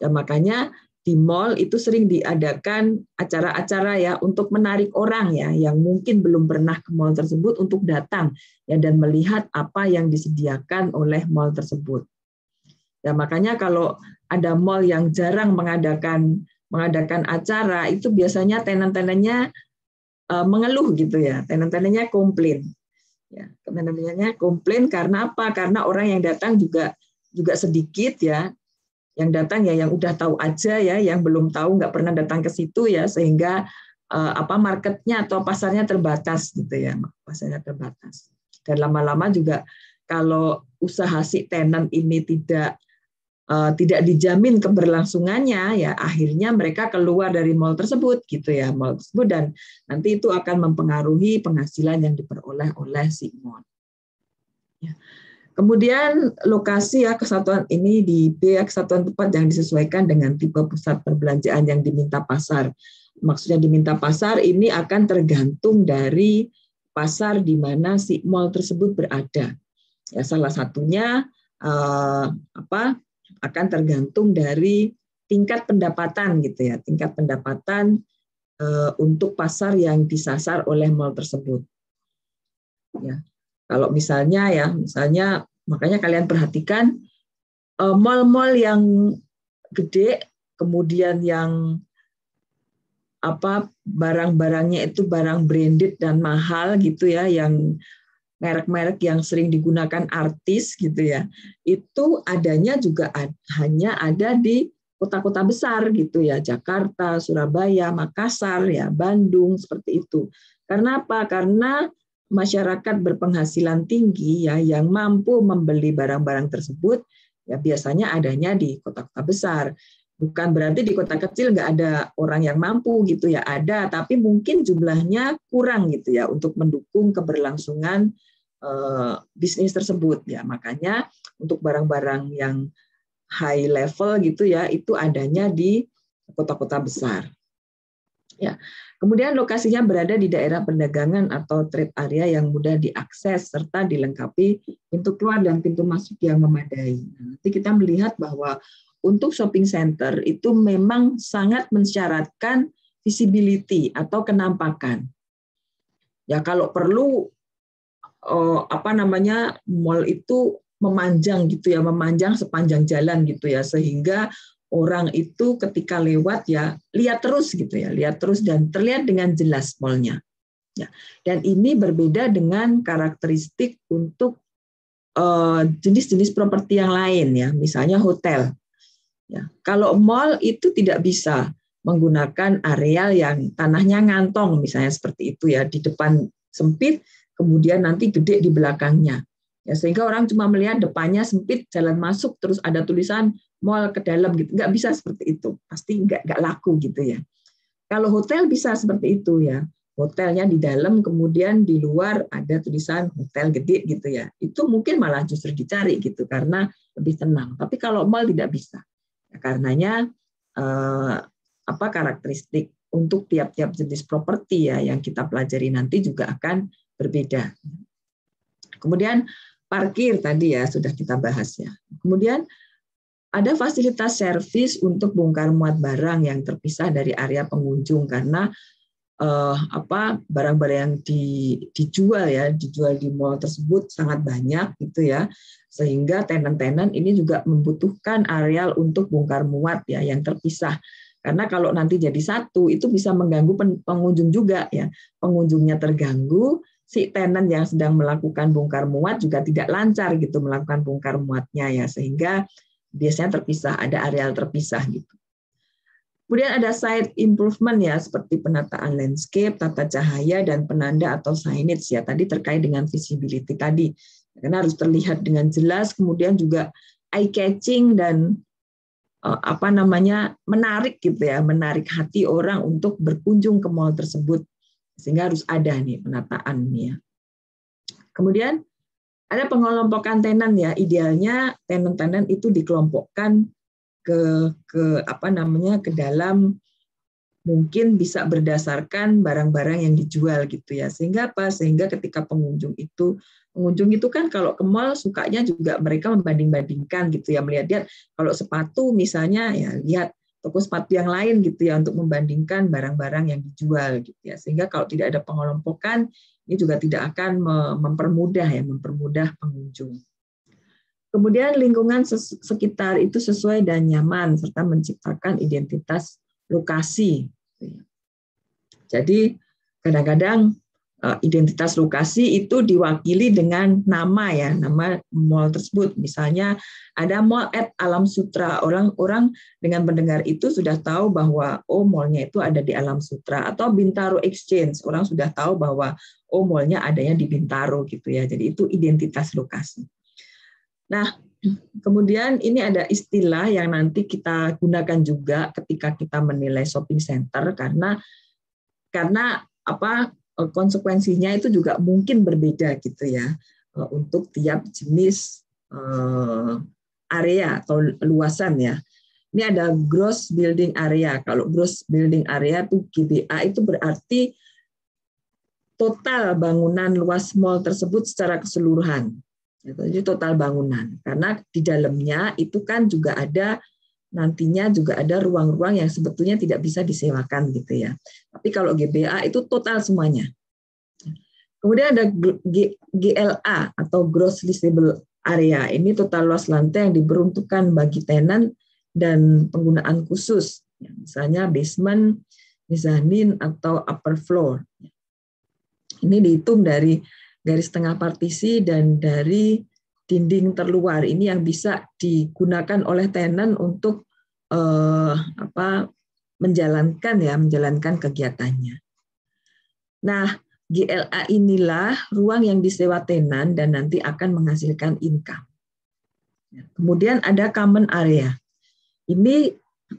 Dan makanya di mall itu sering diadakan acara-acara ya untuk menarik orang ya yang mungkin belum pernah ke mall tersebut untuk datang ya dan melihat apa yang disediakan oleh mall tersebut. Ya makanya kalau ada mall yang jarang mengadakan acara itu biasanya tenan-tenannya mengeluh gitu ya, tenan-tenannya komplain. Ya, tenan-tenannya komplain karena apa? Karena orang yang datang juga sedikit ya. Yang datang ya yang udah tahu aja ya, yang belum tahu nggak pernah datang ke situ ya, sehingga marketnya atau pasarnya terbatas gitu ya, pasarnya terbatas. Dan lama-lama juga kalau usaha si tenan ini tidak dijamin keberlangsungannya ya, akhirnya mereka keluar dari mall tersebut gitu ya, mall tersebut, dan nanti itu akan mempengaruhi penghasilan yang diperoleh oleh si mall. Ya. Kemudian lokasi ya, kesatuan ini di B, kesatuan tempat yang disesuaikan dengan tipe pusat perbelanjaan yang diminta pasar. Maksudnya diminta pasar ini akan tergantung dari pasar di mana si mall tersebut berada. Ya, salah satunya akan tergantung dari tingkat pendapatan gitu ya, tingkat pendapatan untuk pasar yang disasar oleh mall tersebut. Ya. Kalau misalnya makanya kalian perhatikan mall-mall yang gede, kemudian yang barang-barangnya itu barang branded dan mahal gitu ya, yang merek-merek yang sering digunakan artis gitu ya, itu adanya juga hanya ada di kota-kota besar gitu ya, Jakarta, Surabaya, Makassar ya, Bandung, seperti itu. Karena apa? Karena masyarakat berpenghasilan tinggi ya yang mampu membeli barang-barang tersebut ya biasanya adanya di kota-kota besar. Bukan berarti di kota kecil nggak ada orang yang mampu gitu ya, ada, tapi mungkin jumlahnya kurang gitu ya untuk mendukung keberlangsungan bisnis tersebut ya. Makanya untuk barang-barang yang high level gitu ya itu adanya di kota-kota besar. Ya. Kemudian lokasinya berada di daerah perdagangan atau trade area yang mudah diakses serta dilengkapi pintu keluar dan pintu masuk yang memadai. Nanti kita melihat bahwa untuk shopping center itu memang sangat mensyaratkan visibility atau kenampakan. Ya kalau perlu mall itu memanjang gitu ya, memanjang sepanjang jalan gitu ya, sehingga orang itu ketika lewat ya lihat terus gitu ya, lihat terus dan terlihat dengan jelas mallnya. Ya. Dan ini berbeda dengan karakteristik untuk jenis-jenis properti yang lain ya, misalnya hotel. Ya. Kalau mall itu tidak bisa menggunakan areal yang tanahnya ngantong misalnya seperti itu ya, di depan sempit, kemudian nanti gede di belakangnya. Ya, sehingga orang cuma melihat depannya sempit, jalan masuk terus ada tulisan mall ke dalam gitu, nggak bisa seperti itu, pasti nggak laku gitu ya. Kalau hotel bisa seperti itu ya, hotelnya di dalam kemudian di luar ada tulisan hotel gede gitu ya, itu mungkin malah justru dicari gitu karena lebih tenang. Tapi kalau mall tidak bisa, ya, karenanya karakteristik untuk tiap-tiap jenis properti ya yang kita pelajari nanti juga akan berbeda. Kemudian parkir tadi ya sudah kita bahas ya. Kemudian ada fasilitas servis untuk bongkar muat barang yang terpisah dari area pengunjung karena barang-barang yang dijual di mall tersebut sangat banyak gitu ya, sehingga tenan-tenan ini juga membutuhkan areal untuk bongkar muat ya yang terpisah. Karena kalau nanti jadi satu itu bisa mengganggu pengunjung juga ya, pengunjungnya terganggu, si tenan yang sedang melakukan bongkar muat juga tidak lancar gitu melakukan bongkar muatnya ya, sehingga biasanya terpisah, ada areal terpisah gitu. Kemudian ada site improvement ya, seperti penataan landscape, tata cahaya, dan penanda atau signage ya, tadi terkait dengan visibility tadi. Karena harus terlihat dengan jelas, kemudian juga eye catching dan menarik gitu ya, menarik hati orang untuk berkunjung ke mall tersebut. Sehingga harus ada nih penataan nih ya. Kemudian ada pengelompokan tenan ya, idealnya tenan-tenan itu dikelompokkan ke dalam mungkin bisa berdasarkan barang-barang yang dijual gitu ya. Sehingga apa? Sehingga ketika pengunjung itu kan kalau ke mall sukanya juga mereka membanding-bandingkan gitu ya, melihat kalau sepatu misalnya ya lihat toko sepatu yang lain gitu ya untuk membandingkan barang-barang yang dijual gitu ya. Sehingga kalau tidak ada pengelompokan ini juga tidak akan mempermudah pengunjung. Kemudian lingkungan sekitar itu sesuai dan nyaman serta menciptakan identitas lokasi. Jadi kadang-kadang identitas lokasi itu diwakili dengan nama ya, nama mall tersebut. Misalnya ada Mall at Alam Sutera, orang-orang dengan mendengar itu sudah tahu bahwa oh mallnya itu ada di Alam Sutera, atau Bintaro Exchange, orang sudah tahu bahwa oh mallnya adanya di Bintaro gitu ya. Jadi itu identitas lokasi. Nah, kemudian ini ada istilah yang nanti kita gunakan juga ketika kita menilai shopping center karena apa konsekuensinya itu juga mungkin berbeda gitu ya untuk tiap jenis area atau luasan ya. Ini ada gross building area. Kalau gross building area itu GBA itu berarti total bangunan luas mall tersebut secara keseluruhan. Jadi total bangunan. Karena di dalamnya itu kan juga ada nantinya juga ada ruang-ruang yang sebetulnya tidak bisa disewakan gitu ya. Tapi kalau GBA itu total semuanya. Kemudian ada GLA atau Gross Leasable Area. Ini total luas lantai yang diperuntukkan bagi tenan dan penggunaan khusus. Misalnya basement, mezzanine, atau upper floor. Ini dihitung dari garis tengah partisi dan dari dinding terluar. Ini yang bisa digunakan oleh tenan untuk menjalankan kegiatannya. Nah, GLA inilah ruang yang disewa tenan dan nanti akan menghasilkan income. Kemudian ada common area. Ini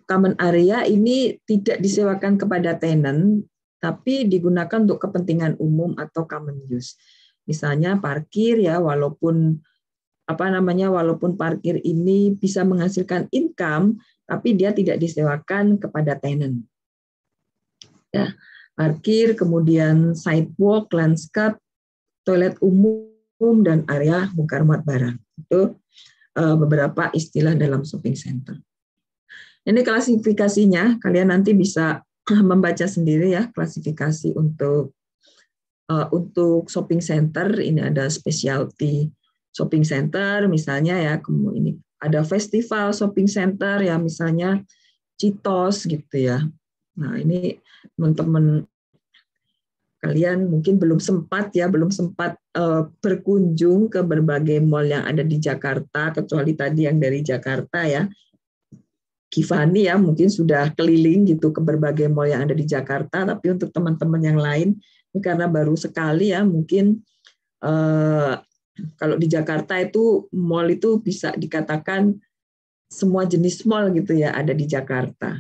common area ini tidak disewakan kepada tenan, tapi digunakan untuk kepentingan umum atau common use. Misalnya parkir ya, walaupun parkir ini bisa menghasilkan income, tapi dia tidak disewakan kepada tenant. Ya, parkir, kemudian sidewalk, landscape, toilet umum, dan area bongkar muat barang. Itu beberapa istilah dalam shopping center. Ini klasifikasinya, kalian nanti bisa membaca sendiri ya klasifikasi untuk shopping center. Ini ada specialty shopping center misalnya ya, ini ada festival shopping center ya, misalnya Citos gitu ya. Nah ini teman-teman kalian mungkin belum sempat berkunjung ke berbagai mall yang ada di Jakarta, kecuali tadi yang dari Jakarta ya. Kifani ya mungkin sudah keliling gitu ke berbagai mall yang ada di Jakarta, tapi untuk teman-teman yang lain ini karena baru sekali ya, mungkin kalau di Jakarta itu mall itu bisa dikatakan semua jenis mall gitu ya ada di Jakarta.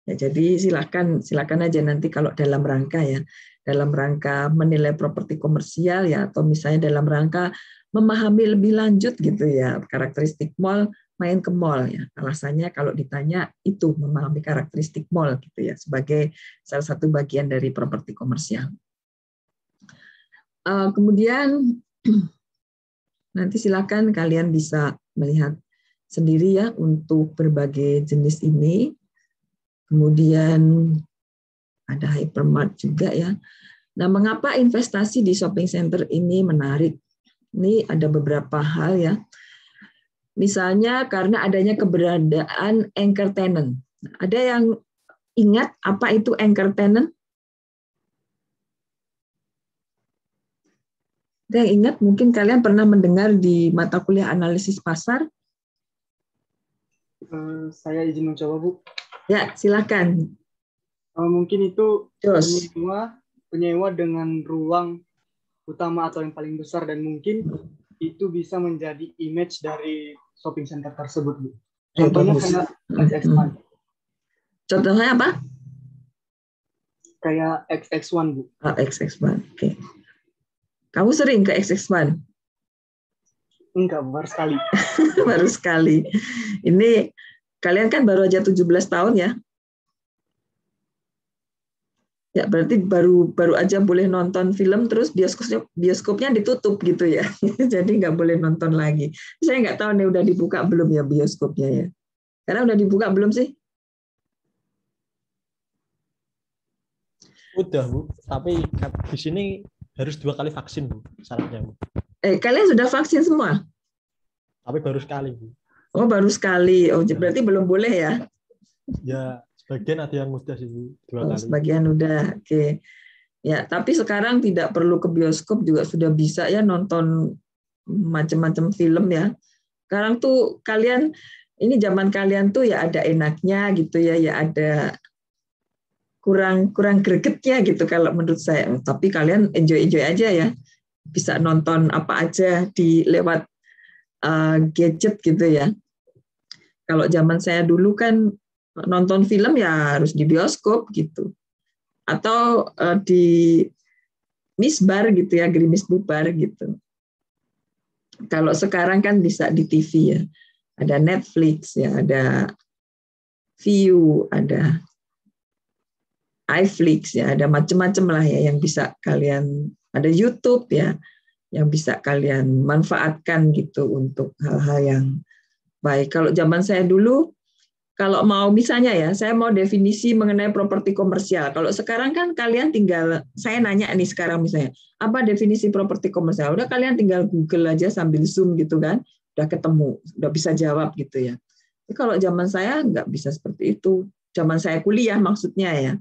Ya, jadi silakan aja nanti kalau dalam rangka menilai properti komersial ya, atau misalnya dalam rangka memahami lebih lanjut gitu ya karakteristik mall, main ke mall ya. Alasannya kalau ditanya itu memahami karakteristik mall gitu ya sebagai salah satu bagian dari properti komersial. Kemudian nanti silakan kalian bisa melihat sendiri ya untuk berbagai jenis ini. Kemudian ada hypermart juga ya. Nah, mengapa investasi di shopping center ini menarik? Ini ada beberapa hal ya. Misalnya karena adanya keberadaan anchor tenant. Ada yang ingat apa itu anchor tenant? Ada yang ingat? Mungkin kalian pernah mendengar di mata kuliah analisis pasar? Saya izin mencoba, Bu. Ya, silakan. Mungkin itu penyewa dengan ruang utama atau yang paling besar, dan mungkin itu bisa menjadi image dari shopping center tersebut, Bu. Contohnya kayak XX1. Contohnya apa? Kayak XX1, Bu. XX1, oke. Kamu sering ke XX1? Enggak, baru sekali. Baru sekali. Ini kalian kan baru aja 17 tahun ya? Ya, berarti baru aja boleh nonton film, terus bioskopnya ditutup gitu ya. Jadi nggak boleh nonton lagi. Saya nggak tahu nih udah dibuka belum ya bioskopnya ya. Karena udah dibuka belum sih? Udah, Bu. Tapi di sini harus 2 kali vaksin, Bu, syaratnya, Bu. Kalian sudah vaksin semua? Tapi baru sekali, Bu. Oh, baru sekali. Oh, berarti belum boleh ya? Ya, sebagian ada yang udah sih, Bu, 2 kali. Sebagian udah. Oke. Ya, tapi sekarang tidak perlu ke bioskop juga sudah bisa ya nonton macam-macam film ya. Sekarang tuh kalian, ini zaman kalian tuh ya ada enaknya gitu ya, ya ada kurang gregetnya gitu kalau menurut saya. Tapi kalian enjoy aja ya, bisa nonton apa aja di lewat gadget gitu ya. Kalau zaman saya dulu kan nonton film ya harus di bioskop gitu, atau di misbar gitu ya, gerimis bubar gitu. Kalau sekarang kan bisa di TV ya, ada Netflix ya, ada Viu, ada iFlix ya, ada macam-macam lah ya yang bisa kalian, ada YouTube ya, yang bisa kalian manfaatkan gitu untuk hal-hal yang baik. Kalau zaman saya dulu, kalau mau misalnya ya, saya mau definisi mengenai properti komersial. Kalau sekarang kan kalian tinggal, saya nanya nih sekarang misalnya, apa definisi properti komersial? Udah kalian tinggal Google aja sambil Zoom gitu kan, udah ketemu, udah bisa jawab gitu ya. Tapi kalau zaman saya nggak bisa seperti itu. Zaman saya kuliah maksudnya ya.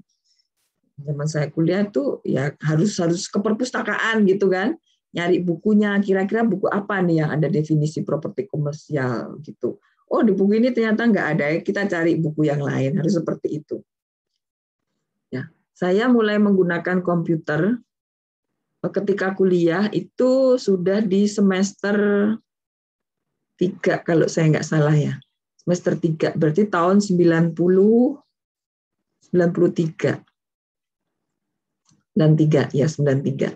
Zaman saya kuliah tuh ya harus ke perpustakaan gitu kan, nyari bukunya, kira-kira buku apa nih yang ada definisi properti komersial gitu. Oh, di buku ini ternyata nggak ada, kita cari buku yang lain, harus seperti itu. Ya, saya mulai menggunakan komputer ketika kuliah itu sudah di semester 3 kalau saya nggak salah ya. Semester 3, berarti tahun 93. 93 ya, 93.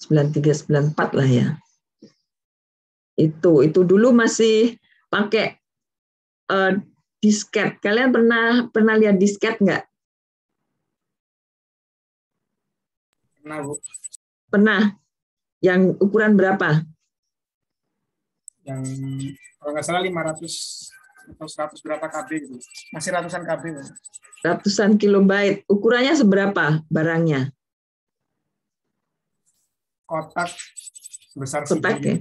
93 94 lah ya. Itu dulu masih pakai disket. Kalian pernah lihat disket nggak? Pernah, Bu. Pernah. Yang ukuran berapa? Yang kalau nggak salah 500 atau 100 berapa KB gitu. Masih ratusan KB. Bu. Ratusan kilobyte. Ukurannya seberapa barangnya? Kotak sebesar kotak CD. Ya?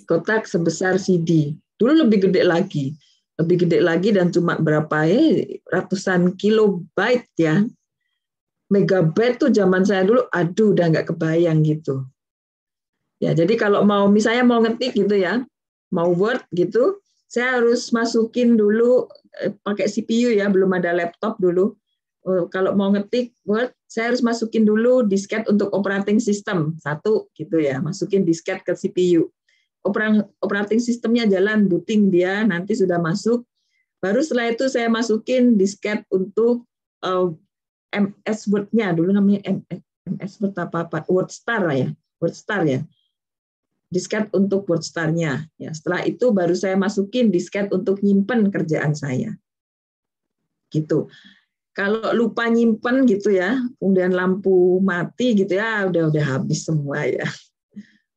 Kotak sebesar CD. Dulu lebih gede lagi dan cuma berapa ya, ratusan kilobyte ya. Megabyte tuh zaman saya dulu, aduh udah nggak kebayang gitu. Ya, jadi kalau misalnya mau ngetik gitu ya, mau Word gitu, saya harus masukin dulu pakai CPU ya, belum ada laptop dulu. Kalau mau ngetik Word, saya harus masukin dulu disket untuk operating system 1 gitu ya, masukin disket ke CPU. Operating sistemnya jalan, booting dia, nanti sudah masuk. Baru setelah itu saya masukin disket untuk MS Word-nya, dulu namanya MS Word apa WordStar lah ya, WordStar ya. Disket untuk WordStar-nya. Ya, setelah itu baru saya masukin disket untuk nyimpen kerjaan saya. Gitu. Kalau lupa nyimpen gitu ya, kemudian lampu mati gitu ya, udah habis semua ya.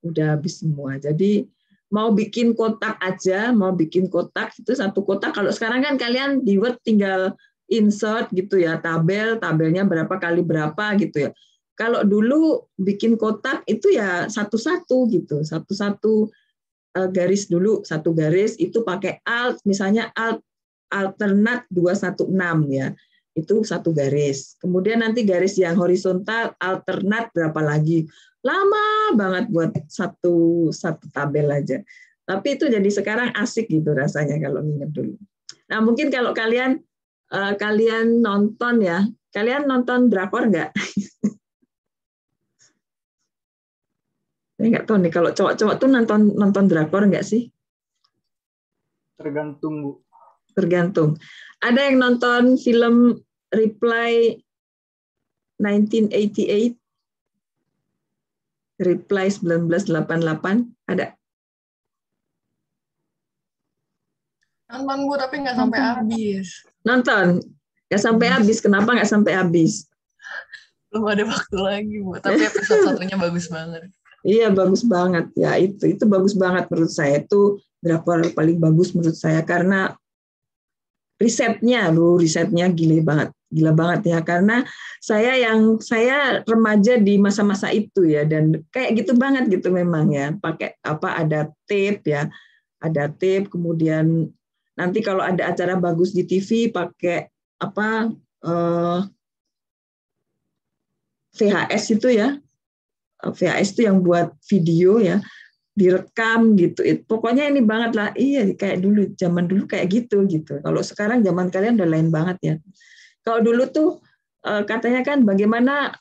Udah habis semua. Jadi mau bikin kotak aja, itu satu kotak. Kalau sekarang kan kalian di Word tinggal insert gitu ya, tabelnya berapa kali berapa gitu ya. Kalau dulu bikin kotak itu ya satu-satu gitu, satu-satu garis dulu, satu garis itu pakai alt, misalnya alternate 216 ya, itu satu garis. Kemudian nanti garis yang horizontal alternate berapa lagi, lama banget buat satu tabel aja. Tapi itu jadi sekarang asik gitu rasanya kalau nginget dulu. Nah mungkin kalau kalian nonton ya, kalian nonton drakor nggak? Saya nggak tahu nih kalau cowok-cowok tuh nonton drakor nggak sih? Tergantung, Bu. Tergantung. Ada yang nonton film Reply 1988? Reply 1988? Ada? Nonton, Bu, tapi nggak sampai habis. Nonton? Nggak sampai habis. Kenapa nggak sampai habis? Belum ada waktu lagi, Bu. Tapi episode satunya bagus banget. Iya, bagus banget. Ya, itu bagus banget menurut saya. Itu drakor paling bagus menurut saya karena risetnya gila banget ya, karena saya remaja di masa-masa itu ya, dan kayak gitu banget gitu memang ya, pakai ada tape ya, kemudian nanti kalau ada acara bagus di TV pakai VHS itu ya, VHS itu yang buat video ya, direkam gitu. Pokoknya ini banget lah. Iya, kayak dulu, zaman dulu kayak gitu. Kalau sekarang zaman kalian udah lain banget ya. Kalau dulu tuh katanya kan bagaimana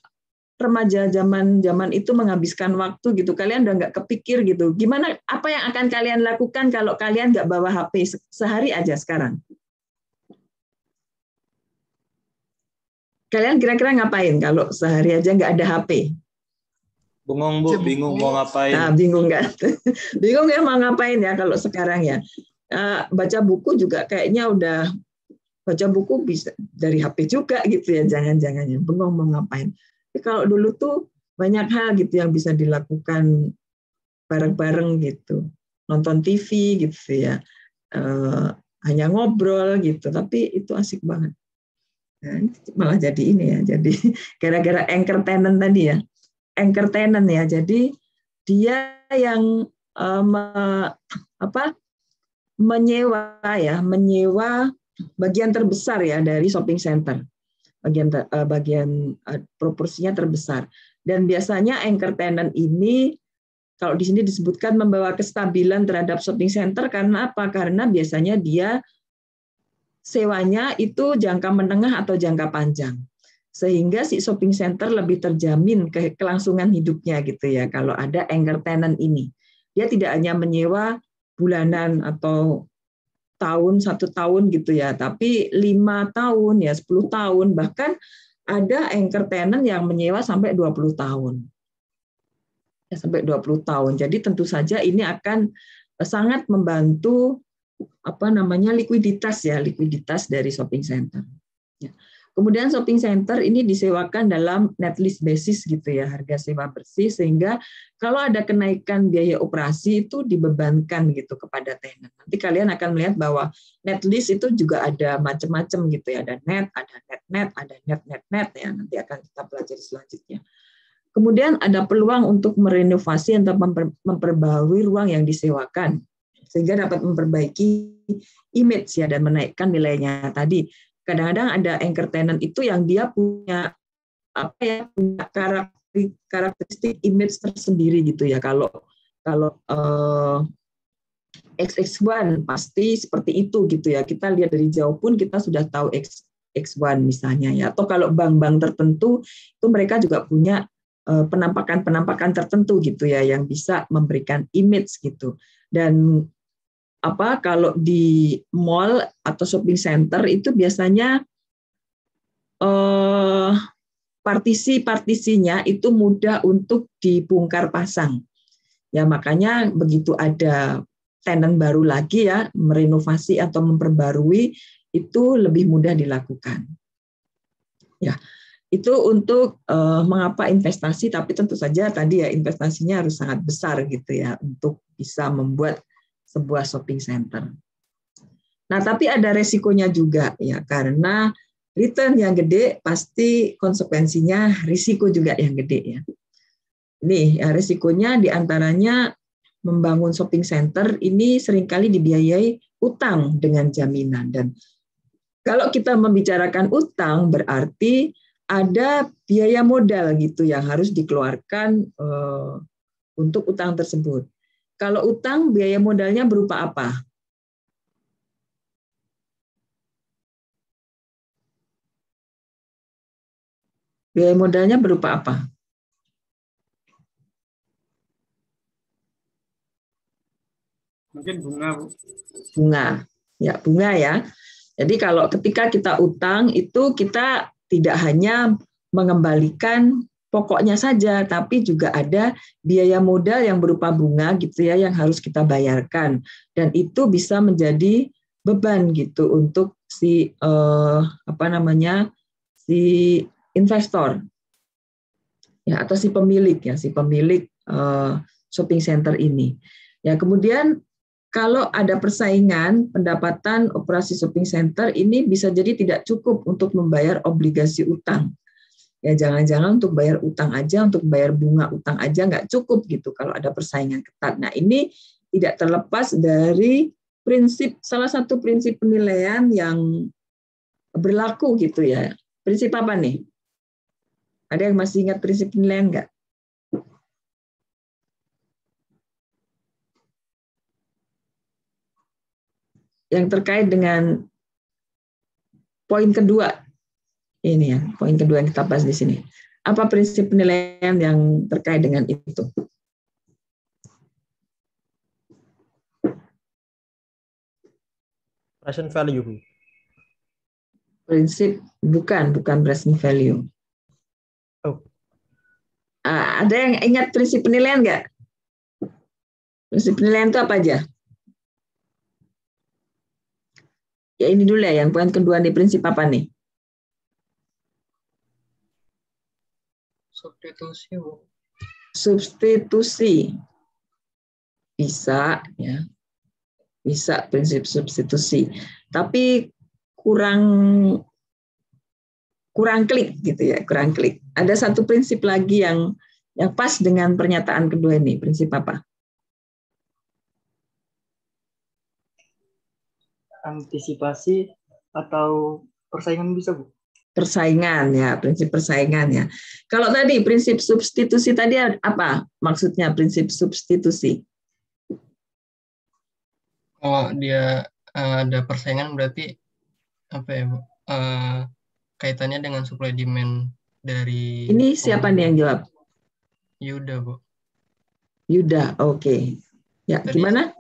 remaja zaman itu menghabiskan waktu gitu. Kalian udah nggak kepikir gitu. Gimana, apa yang akan kalian lakukan kalau kalian nggak bawa HP sehari aja sekarang? Kalian kira-kira ngapain kalau sehari aja nggak ada HP? Bengong, Bu, bingung mau ngapain. Nah, bingung kan? Bingung ya mau ngapain ya kalau sekarang ya. Baca buku juga kayaknya udah, baca buku bisa dari HP juga gitu ya, jangan-jangan ya. Bengong mau ngapain. Tapi kalau dulu tuh banyak hal gitu yang bisa dilakukan bareng-bareng gitu. Nonton TV gitu ya. Hanya ngobrol gitu, tapi itu asik banget. Nah, malah jadi ini ya, jadi gara-gara entertainment tadi ya. Entertainment ya, jadi dia yang menyewa bagian terbesar ya dari shopping center, bagian proporsinya terbesar, dan biasanya entertainment ini kalau di sini disebutkan membawa kestabilan terhadap shopping center karena apa? Karena biasanya dia sewanya itu jangka menengah atau jangka panjang. Sehingga si shopping center lebih terjamin kelangsungan hidupnya gitu ya kalau ada entertainment ini. Dia tidak hanya menyewa bulanan atau satu tahun gitu ya, tapi 5 tahun ya, 10 tahun, bahkan ada entertainment yang menyewa sampai 20 tahun. Ya, sampai 20 tahun. Jadi tentu saja ini akan sangat membantu likuiditas dari shopping center. Ya. Kemudian shopping center ini disewakan dalam net lease basis gitu ya, harga sewa bersih, sehingga kalau ada kenaikan biaya operasi itu dibebankan gitu kepada tenant. Nanti kalian akan melihat bahwa net lease itu juga ada macam-macam gitu ya, ada net, ada net, ada net ya, nanti akan kita pelajari selanjutnya. Kemudian ada peluang untuk merenovasi atau memperbarui ruang yang disewakan sehingga dapat memperbaiki image ya dan menaikkan nilainya tadi. Kadang-kadang ada entertainment itu yang dia punya punya karakteristik image tersendiri gitu ya. Kalau XX1 pasti seperti itu gitu ya. Kita lihat dari jauh pun kita sudah tahu X1 misalnya ya. Atau kalau bank-bank tertentu itu mereka juga punya penampakan tertentu gitu ya yang bisa memberikan image gitu. Dan kalau di mall atau shopping center itu biasanya partisi-partisinya itu mudah untuk dibongkar pasang. Ya makanya begitu ada tenant baru lagi ya, merenovasi atau memperbarui itu lebih mudah dilakukan. Ya, itu untuk mengapa investasi, tapi tentu saja tadi ya investasinya harus sangat besar gitu ya untuk bisa membuat sebuah shopping center. Nah, tapi ada resikonya juga ya, karena return yang gede pasti konsekuensinya risiko juga yang gede ya. Nih, ya, risikonya diantaranya membangun shopping center ini seringkali dibiayai utang dengan jaminan, dan kalau kita membicarakan utang berarti ada biaya modal gitu yang harus dikeluarkan untuk utang tersebut. Kalau utang, biaya modalnya berupa apa? Biaya modalnya berupa apa? Mungkin bunga, Bu. Bunga. Ya, bunga ya. Jadi kalau ketika kita utang, itu kita tidak hanya mengembalikan pokoknya saja, tapi juga ada biaya modal yang berupa bunga gitu ya yang harus kita bayarkan, dan itu bisa menjadi beban gitu untuk si si investor ya, atau si pemilik shopping center ini. Ya, kemudian kalau ada persaingan pendapatan operasi shopping center ini bisa jadi tidak cukup untuk membayar obligasi utang. Ya, jangan-jangan untuk bayar utang aja, untuk bayar bunga utang aja nggak cukup gitu kalau ada persaingan ketat. Nah, ini tidak terlepas dari salah satu prinsip penilaian yang berlaku gitu ya. Prinsip apa nih? Ada yang masih ingat prinsip penilaian nggak? Yang terkait dengan poin kedua, ini ya, poin kedua yang kita bahas di sini. Apa prinsip penilaian yang terkait dengan itu? Present value, Bu. Prinsip bukan present value. Oh. Ada yang ingat prinsip penilaian nggak? Prinsip penilaian itu apa aja? Ya ini dulu ya, yang poin kedua nih, prinsip apa nih? Substitusi, Bu. Substitusi. Bisa ya. Bisa prinsip substitusi. Tapi kurang klik gitu ya, kurang klik. Ada satu prinsip lagi yang pas dengan pernyataan kedua ini. Prinsip apa? Antisipasi atau persaingan bisa, Bu? Persaingan ya, prinsip persaingan ya. Kalau tadi prinsip substitusi tadi apa maksudnya prinsip substitusi? Kalau dia ada persaingan berarti apa ya, Bu? Kaitannya dengan supply demand dari. Ini siapa nih yang jawab? Yuda, Bu. Yuda, oke. Ya, gimana?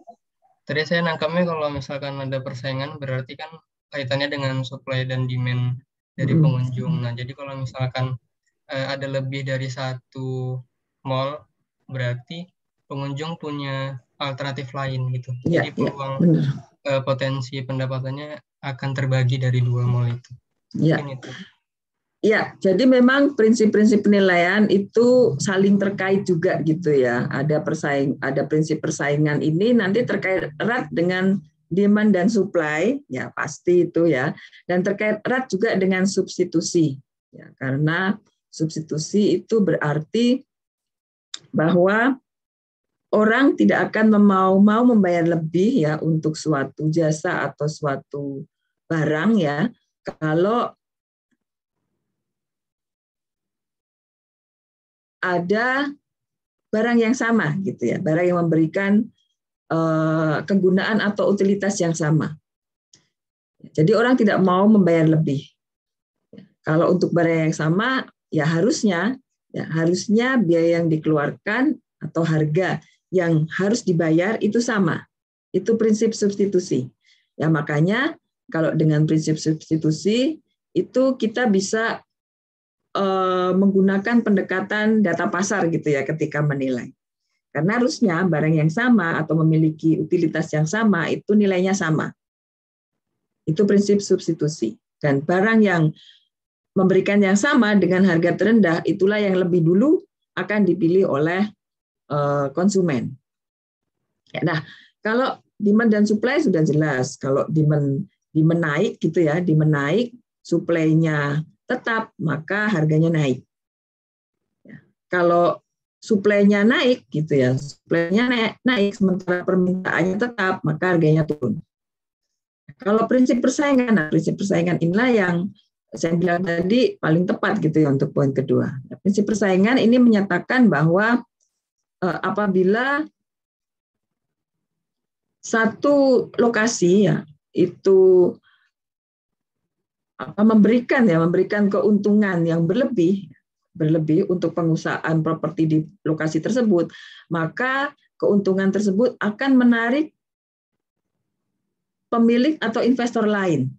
Tadi saya nangkapnya kalau misalkan ada persaingan berarti kan kaitannya dengan supply dan demand dari pengunjung. Nah, jadi kalau misalkan ada lebih dari satu mall, berarti pengunjung punya alternatif lain gitu. Ya, jadi peluang potensi pendapatannya akan terbagi dari dua mall itu. Ya. Itu. Ya, jadi memang prinsip-prinsip penilaian itu saling terkait juga gitu ya. Ada prinsip persaingan ini nanti terkait erat dengan demand dan supply, ya pasti itu ya. Dan terkait erat juga dengan substitusi. Ya, karena substitusi itu berarti bahwa orang tidak akan mau membayar lebih ya untuk suatu jasa atau suatu barang ya kalau ada barang yang sama gitu ya, barang yang memberikan kegunaan atau utilitas yang sama. Jadi orang tidak mau membayar lebih. Kalau untuk barang yang sama, ya harusnya biaya yang dikeluarkan atau harga yang harus dibayar itu sama. Itu prinsip substitusi. Ya makanya kalau dengan prinsip substitusi itu kita bisa menggunakan pendekatan data pasar gitu ya ketika menilai. Karena harusnya barang yang sama atau memiliki utilitas yang sama itu nilainya sama. Itu prinsip substitusi. Dan barang yang memberikan yang sama dengan harga terendah itulah yang lebih dulu akan dipilih oleh konsumen. Nah, kalau demand dan supply sudah jelas. Kalau demand naik gitu ya, demand naik, supply-nya tetap, maka harganya naik. Ya. Kalau supply-nya naik gitu ya, supply-nya naik sementara permintaannya tetap, maka harganya turun. Kalau prinsip persaingan inilah yang saya bilang tadi paling tepat gitu ya untuk poin kedua. Prinsip persaingan ini menyatakan bahwa apabila satu lokasi ya itu memberikan keuntungan yang berlebih untuk pengusahaan properti di lokasi tersebut, maka keuntungan tersebut akan menarik pemilik atau investor lain.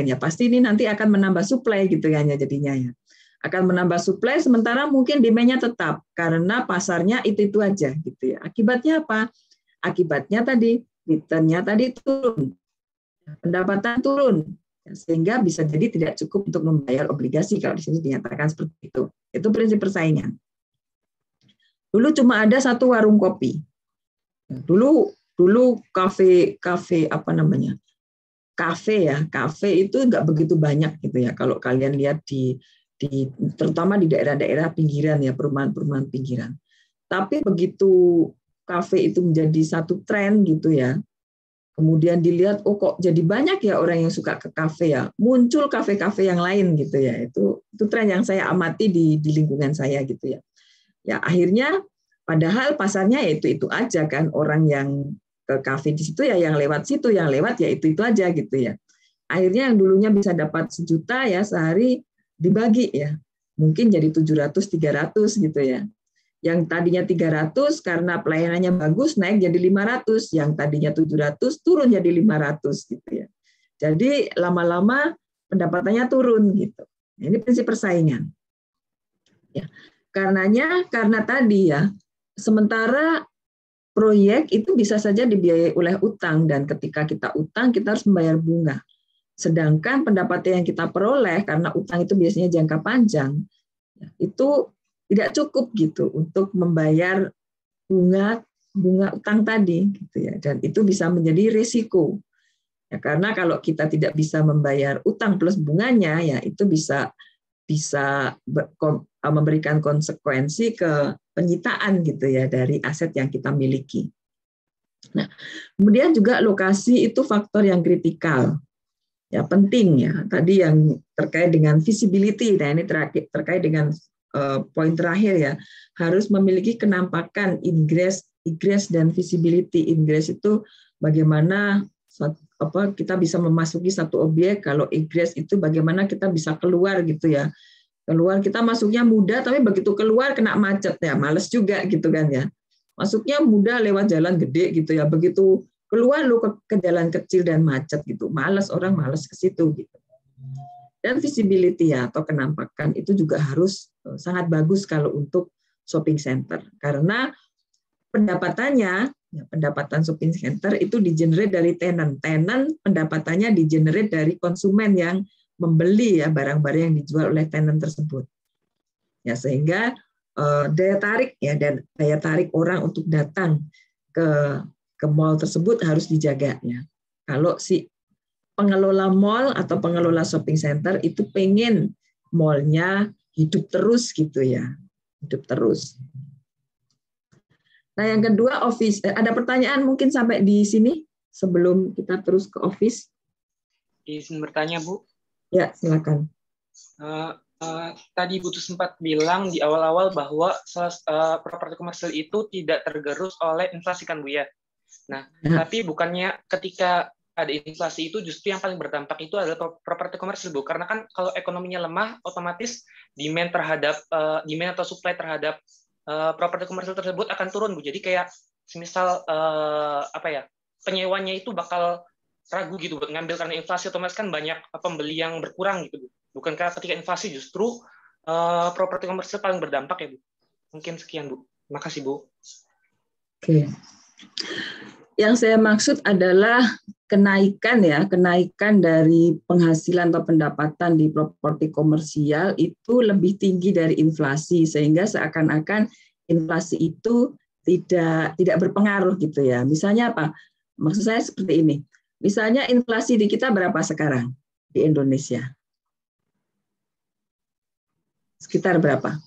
Ya, pasti ini nanti akan menambah supply gitu ya jadinya ya. Akan menambah supply sementara mungkin demand-nya tetap karena pasarnya itu aja gitu ya. Akibatnya apa? Akibatnya tadi return-nya tadi turun. Pendapatan turun Sehingga bisa jadi tidak cukup untuk membayar obligasi kalau di sini dinyatakan seperti itu. Itu prinsip persaingan. Dulu cuma ada satu warung kopi. Dulu kafe apa namanya? Kafe itu nggak begitu banyak gitu ya. Kalau kalian lihat di terutama di daerah-daerah pinggiran ya, perumahan-perumahan pinggiran. Tapi begitu kafe itu menjadi satu tren gitu ya. Kemudian dilihat, oh kok jadi banyak ya orang yang suka ke kafe ya. Muncul kafe-kafe yang lain gitu ya. Itu tren yang saya amati di lingkungan saya gitu ya. Ya akhirnya padahal pasarnya ya itu aja kan, orang yang ke kafe di situ ya yang lewat situ, yang lewat ya itu aja gitu ya. Akhirnya yang dulunya bisa dapat 1 juta ya sehari dibagi ya. Mungkin jadi 700 300 gitu ya. Yang tadinya 300 karena pelayanannya bagus naik jadi 500, yang tadinya 700 turun jadi 500 gitu ya. Jadi lama-lama pendapatannya turun gitu. Ini prinsip persaingan. Ya. Karena tadi ya, sementara proyek itu bisa saja dibiayai oleh utang, dan ketika kita utang kita harus membayar bunga. Sedangkan pendapatan yang kita peroleh karena utang itu biasanya jangka panjang, itu tidak cukup gitu untuk membayar bunga utang tadi gitu ya, dan itu bisa menjadi risiko ya, karena kalau kita tidak bisa membayar utang plus bunganya ya itu bisa memberikan konsekuensi ke penyitaan gitu ya dari aset yang kita miliki. Nah, kemudian juga lokasi itu faktor yang kritikal ya, penting ya, tadi yang terkait dengan visibility. Nah ini terkait dengan poin terakhir ya, harus memiliki kenampakan ingress, egress, dan visibility. Ingress itu bagaimana kita bisa memasuki satu objek, kalau egress itu bagaimana kita bisa keluar gitu ya. Keluar kita masuknya mudah, tapi begitu keluar kena macet ya, males juga gitu kan ya. Masuknya mudah lewat jalan gede gitu ya, begitu keluar lu ke jalan kecil dan macet gitu, orang males ke situ gitu. Dan visibility ya atau kenampakan itu juga harus sangat bagus kalau untuk shopping center, karena pendapatan shopping center itu di-generate dari tenant. Tenant pendapatannya di-generate dari konsumen yang membeli ya barang-barang yang dijual oleh tenant tersebut. Ya sehingga daya tarik orang untuk datang ke mall tersebut harus dijaga ya. Kalau si pengelola mall atau pengelola shopping center itu pengen mallnya hidup terus gitu ya, hidup terus. Nah yang kedua office, ada pertanyaan mungkin sampai di sini sebelum kita terus ke office? Izin bertanya Bu. Ya silakan. Tadi Bu sempat bilang di awal-awal bahwa properti komersial itu tidak tergerus oleh inflasi kan Bu ya. Nah tapi bukannya ketika ada inflasi itu justru yang paling berdampak itu adalah properti komersial Bu, karena kan kalau ekonominya lemah otomatis demand atau supply terhadap properti komersial tersebut akan turun Bu. Jadi kayak semisal penyewanya itu bakal ragu gitu buat ngambil karena inflasi, otomatis kan banyak pembeli yang berkurang gitu Bu. Bukankah ketika inflasi justru properti komersial paling berdampak ya Bu? Mungkin sekian Bu. Terima kasih Bu. Oke. Yang saya maksud adalah kenaikan dari penghasilan atau pendapatan di properti komersial itu lebih tinggi dari inflasi, sehingga seakan-akan inflasi itu tidak berpengaruh gitu ya. Misalnya apa? Maksud saya seperti ini. Misalnya inflasi di kita berapa sekarang di Indonesia? Sekitar berapa?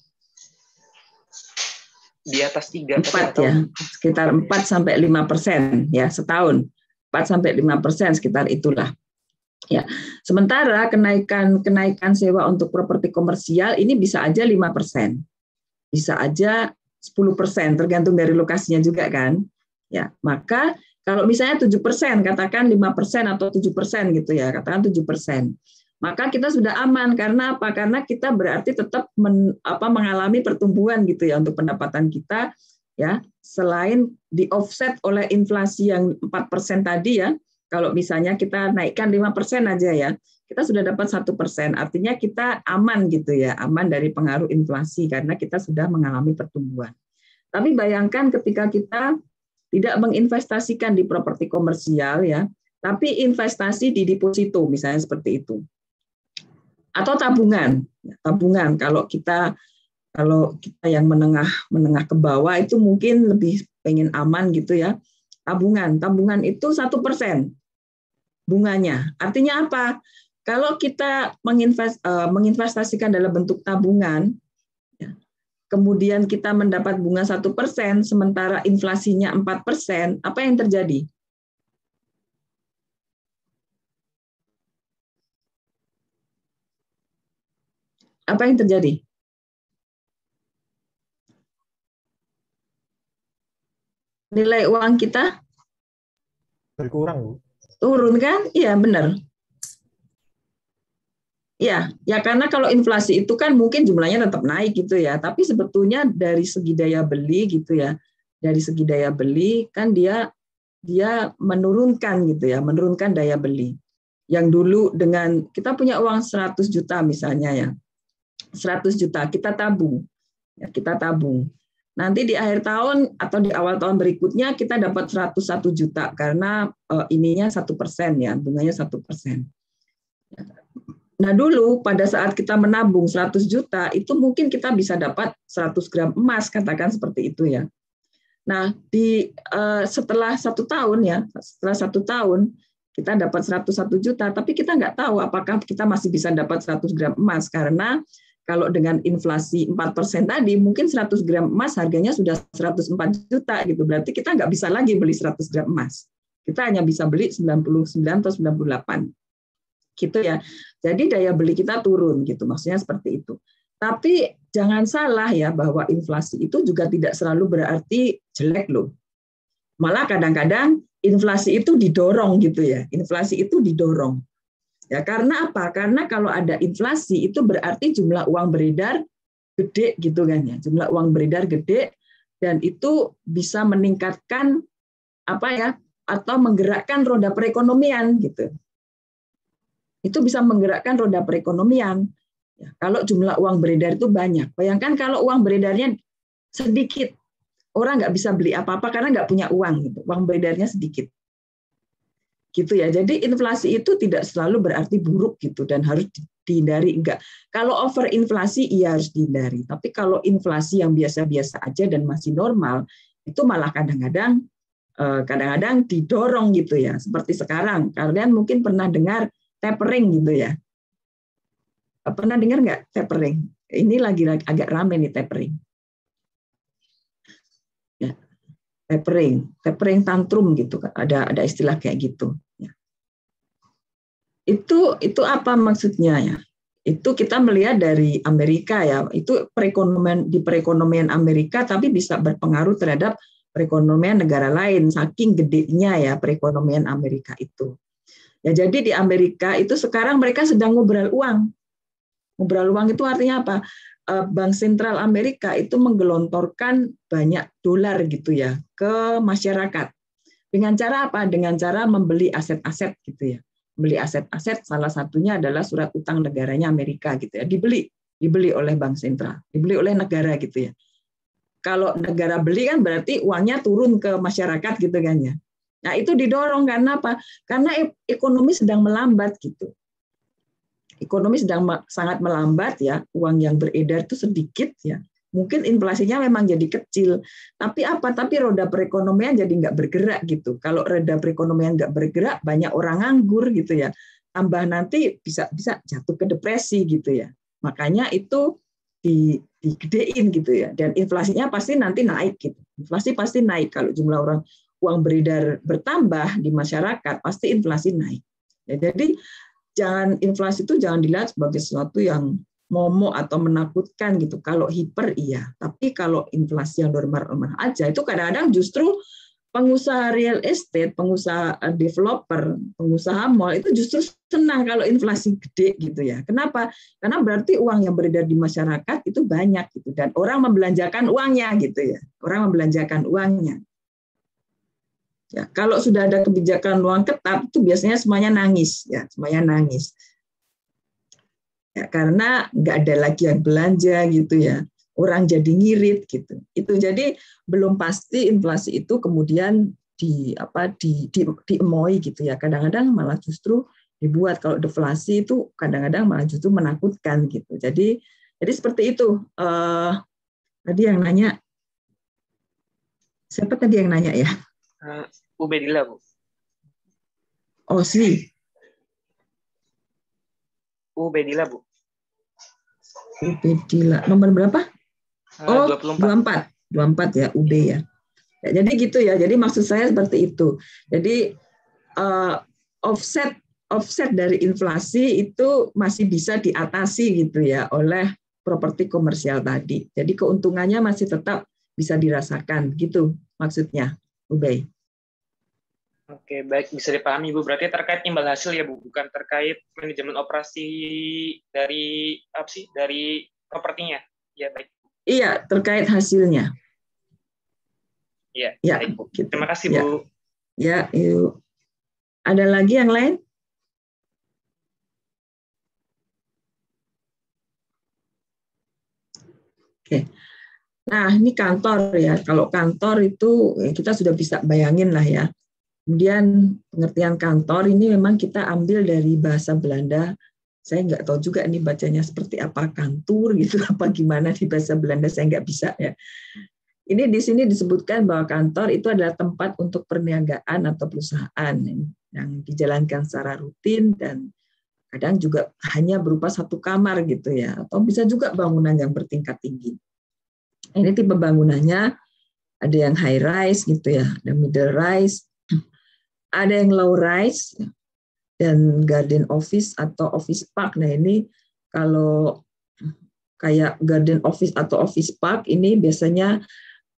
Di atas 3. 4 ya, sekitar 4-5% ya setahun. 4-5% sekitar itulah. Ya. Sementara kenaikan sewa untuk properti komersial ini bisa aja 5%. Bisa aja 10%, tergantung dari lokasinya juga kan. Ya, maka kalau misalnya 7%, katakan 5% atau 7% gitu ya, katakan 7%. Maka kita sudah aman, karena apa? Karena kita berarti tetap mengalami pertumbuhan gitu ya untuk pendapatan kita ya, selain di offset oleh inflasi yang 4% tadi ya. Kalau misalnya kita naikkan 5% aja ya, kita sudah dapat 1%. Artinya kita aman gitu ya, aman dari pengaruh inflasi karena kita sudah mengalami pertumbuhan. Tapi bayangkan ketika kita tidak menginvestasikan di properti komersial ya, Tapi investasi di deposito misalnya seperti itu. Atau tabungan. Tabungan kalau kita yang menengah ke bawah itu mungkin lebih pengen aman gitu ya. Tabungan itu 1% bunganya. Artinya apa? Kalau kita menginvestasikan dalam bentuk tabungan, ya, kemudian kita mendapat bunga 1%, sementara inflasinya 4%, apa yang terjadi? Apa yang terjadi? Nilai uang kita berkurang, Bu. Turun kan? Iya, benar. Ya karena kalau inflasi itu kan mungkin jumlahnya tetap naik gitu ya, tapi sebetulnya dari segi daya beli gitu ya, dari segi daya beli kan dia menurunkan gitu ya, menurunkan daya beli. Yang dulu dengan kita punya uang 100 juta misalnya ya, 100 juta kita tabung, ya, kita tabung. Nanti di akhir tahun atau di awal tahun berikutnya kita dapat 101 juta karena ininya 1% ya, bunganya 1%. Nah dulu pada saat kita menabung 100 juta itu mungkin kita bisa dapat 100 gram emas, katakan seperti itu ya. Nah setelah 1 tahun ya, setelah 1 tahun kita dapat 101 juta, tapi kita nggak tahu apakah kita masih bisa dapat 100 gram emas karena kalau dengan inflasi 4% tadi, mungkin 100 gram emas harganya sudah 104 juta gitu. Berarti kita nggak bisa lagi beli 100 gram emas. Kita hanya bisa beli 99 atau 98. Gitu ya. Jadi daya beli kita turun gitu. Maksudnya seperti itu. Tapi jangan salah ya bahwa inflasi itu juga tidak selalu berarti jelek loh. Malah kadang-kadang inflasi itu didorong gitu ya. Inflasi itu didorong. Ya, karena apa? Karena kalau ada inflasi itu berarti jumlah uang beredar gede gitu kan ya. Jumlah uang beredar gede dan itu bisa meningkatkan apa ya? Atau menggerakkan roda perekonomian gitu. Itu bisa menggerakkan roda perekonomian. Ya, kalau jumlah uang beredar itu banyak. Bayangkan kalau uang beredarnya sedikit, orang nggak bisa beli apa-apa karena nggak punya uang gitu. Uang beredarnya sedikit. Gitu ya. Jadi inflasi itu tidak selalu berarti buruk gitu dan harus dihindari, enggak. Kalau overinflasi iya harus dihindari. Tapi kalau inflasi yang biasa-biasa aja dan masih normal itu malah kadang-kadang didorong gitu ya. Seperti sekarang kalian mungkin pernah dengar tapering gitu ya. Pernah dengar nggak tapering? Ini lagi agak rame nih tapering. Ya. Tapering tantrum gitu, ada istilah kayak gitu. Ya. Itu apa maksudnya ya? Itu kita melihat dari Amerika ya, itu perekonomian Amerika tapi bisa berpengaruh terhadap perekonomian negara lain saking gedenya ya perekonomian Amerika itu. Ya jadi di Amerika itu sekarang mereka sedang ngobrol uang. Ngobrol uang itu artinya apa? Bank Sentral Amerika itu menggelontorkan banyak dolar gitu ya ke masyarakat. Dengan cara apa? Dengan cara membeli aset-aset gitu ya. Membeli aset-aset salah satunya adalah surat utang negaranya Amerika gitu ya. Dibeli oleh Bank Sentral, dibeli oleh negara gitu ya. Kalau negara beli kan berarti uangnya turun ke masyarakat gitu kan ya. Nah, itu didorong karena apa? Karena ekonomi sedang melambat gitu. Ekonomi sedang sangat melambat ya, uang yang beredar itu sedikit ya. Mungkin inflasinya memang jadi kecil, tapi apa? Tapi roda perekonomian jadi nggak bergerak gitu. Kalau roda perekonomian nggak bergerak, banyak orang nganggur gitu ya. Tambah nanti bisa jatuh ke depresi gitu ya. Makanya itu digedein gitu ya. Dan inflasinya pasti nanti naik gitu. Inflasi pasti naik kalau jumlah uang beredar bertambah di masyarakat, pasti inflasi naik. Ya, jadi inflasi itu jangan dilihat sebagai sesuatu yang momok atau menakutkan gitu. Kalau hiper iya, tapi kalau inflasi yang normal-normal aja itu kadang-kadang justru pengusaha real estate, pengusaha developer, pengusaha mall itu justru senang kalau inflasi gede gitu ya. Kenapa? Karena berarti uang yang beredar di masyarakat itu banyak gitu dan orang membelanjakan uangnya gitu ya. Orang membelanjakan uangnya. Ya, kalau sudah ada kebijakan uang ketat itu biasanya semuanya nangis ya, semuanya nangis. Ya, karena nggak ada lagi yang belanja gitu ya. Orang jadi ngirit gitu. Itu jadi belum pasti inflasi itu kemudian diemoi gitu ya. Kadang-kadang malah justru dibuat. Kalau deflasi itu kadang-kadang malah justru menakutkan gitu. Jadi seperti itu. Tadi yang nanya, siapa tadi yang nanya ya? Bu Bedila, Bu. Oh, sih. Bu Bedila, Bu. Bu Bedila. Nomor berapa? Oh, 24. 24 ya, UB ya. Jadi gitu ya. Jadi maksud saya seperti itu. Jadi offset dari inflasi itu masih bisa diatasi gitu ya oleh properti komersial tadi. Jadi keuntungannya masih tetap bisa dirasakan gitu maksudnya, Ubay. Oke, baik, bisa dipahami, Bu. Berarti terkait imbal hasil ya, Bu, bukan terkait manajemen operasi dari dari propertinya. Ya, baik. Iya, terkait hasilnya. Iya, ya, baik, Bu. Gitu. Terima kasih, ya. Bu. Ya, yuk. Ada lagi yang lain? Oke. Nah, ini kantor ya. Kalau kantor itu kita sudah bisa bayangin lah ya. Kemudian pengertian kantor ini memang kita ambil dari bahasa Belanda. Saya nggak tahu juga ini bacanya seperti apa, kantor gitu, apa gimana di bahasa Belanda, saya nggak bisa ya. Ini di sini disebutkan bahwa kantor itu adalah tempat untuk perniagaan atau perusahaan yang dijalankan secara rutin dan kadang juga hanya berupa satu kamar gitu ya, atau bisa juga bangunan yang bertingkat tinggi. Ini tipe bangunannya ada yang high rise gitu ya, ada middle rise, ada yang low rise dan garden office atau office park. Nah ini kalau kayak garden office atau office park ini biasanya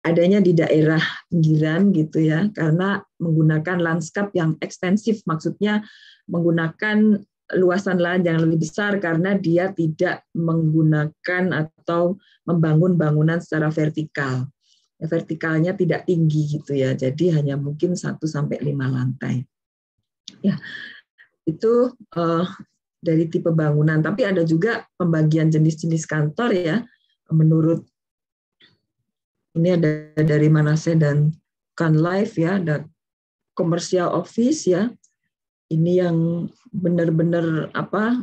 adanya di daerah pinggiran gitu ya, karena menggunakan lanskap yang ekstensif, maksudnya menggunakan luasan lahan yang lebih besar karena dia tidak menggunakan atau membangun bangunan secara vertikal. Vertikalnya tidak tinggi gitu ya, jadi hanya mungkin 1-5 lantai. Ya, itu dari tipe bangunan. Tapi ada juga pembagian jenis-jenis kantor ya. Menurut ini ada dari Manase dan Kan Life ya, ada commercial office ya. Ini yang benar-benar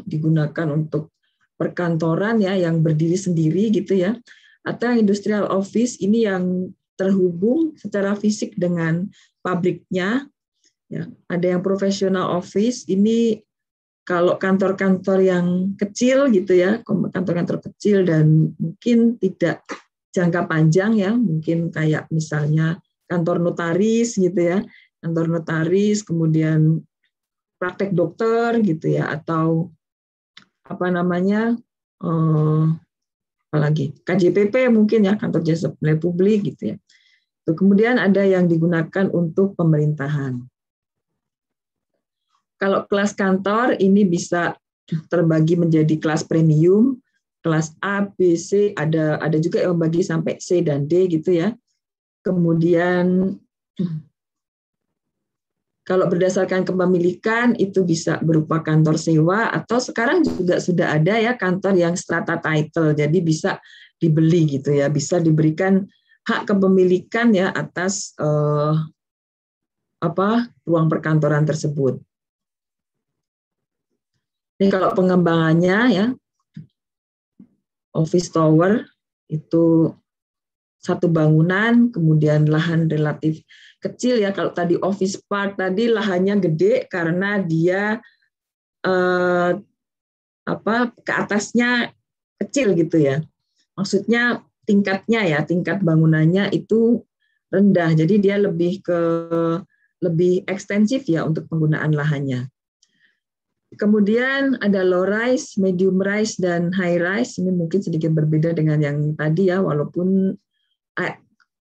digunakan untuk perkantoran ya, yang berdiri sendiri gitu ya. Atau yang industrial office ini yang terhubung secara fisik dengan pabriknya. Ya, ada yang professional office, ini kalau kantor-kantor yang kecil gitu ya, kantor-kantor kecil dan mungkin tidak jangka panjang ya, mungkin kayak misalnya kantor notaris gitu ya, kantor notaris, kemudian praktek dokter gitu ya, atau apalagi KJPP mungkin ya, kantor jasa pelayanan publik gitu ya. Kemudian ada yang digunakan untuk pemerintahan. Kalau kelas kantor ini bisa terbagi menjadi kelas premium, kelas A, B, C, ada juga yang membagi sampai C dan D gitu ya. Kemudian kalau berdasarkan kepemilikan itu bisa berupa kantor sewa, atau sekarang juga sudah ada ya kantor yang strata title, jadi bisa dibeli gitu ya, bisa diberikan hak kepemilikan ya atas ruang perkantoran tersebut. Ini kalau pengembangannya ya, office tower itu satu bangunan, kemudian lahan relatif kecil ya. Kalau tadi office park tadi lahannya gede karena dia ke atasnya kecil gitu ya. Maksudnya tingkatnya ya, tingkat bangunannya itu rendah. Jadi dia lebih ekstensif ya untuk penggunaan lahannya. Kemudian ada low rise, medium rise, dan high rise. Ini mungkin sedikit berbeda dengan yang tadi ya, walaupun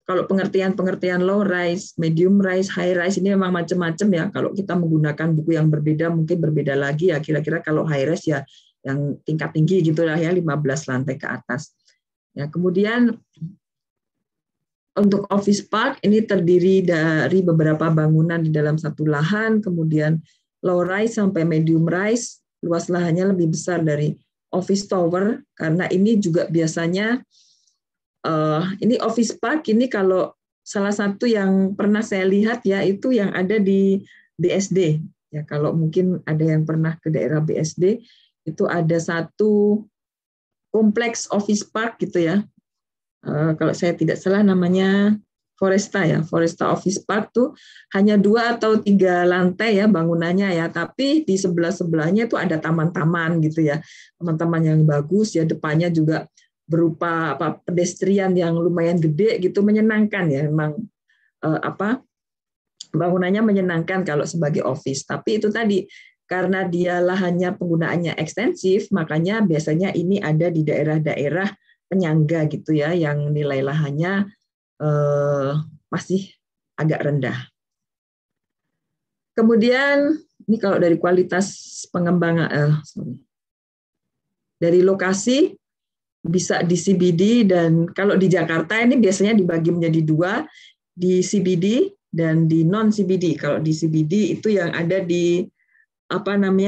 kalau pengertian low rise, medium rise, high rise ini memang macam-macam ya. Kalau kita menggunakan buku yang berbeda mungkin berbeda lagi ya. Kira-kira kalau high rise ya yang tingkat tinggi gitulah ya, 15 lantai ke atas. Ya, kemudian untuk office park ini terdiri dari beberapa bangunan di dalam satu lahan, kemudian low rise sampai medium rise, luas lahannya lebih besar dari office tower karena ini juga biasanya ini office park ini kalau salah satu yang pernah saya lihat ya itu yang ada di BSD. Ya, kalau mungkin ada yang pernah ke daerah BSD, itu ada satu kompleks office park gitu ya. Kalau saya tidak salah namanya Foresta ya, Foresta Office Park tuh hanya 2 atau 3 lantai ya bangunannya ya, tapi di sebelah-sebelahnya itu ada taman-taman gitu ya, taman-taman yang bagus ya, depannya juga berupa pedestrian yang lumayan gede gitu, menyenangkan ya, memang bangunannya menyenangkan kalau sebagai office. Tapi itu tadi karena dia lahannya penggunaannya ekstensif, makanya biasanya ini ada di daerah-daerah penyangga gitu ya, yang nilai lahannya masih agak rendah. Kemudian ini kalau dari kualitas pengembangan, dari lokasi bisa di CBD, dan kalau di Jakarta ini biasanya dibagi menjadi 2, di CBD dan di non CBD. Kalau di CBD itu yang ada di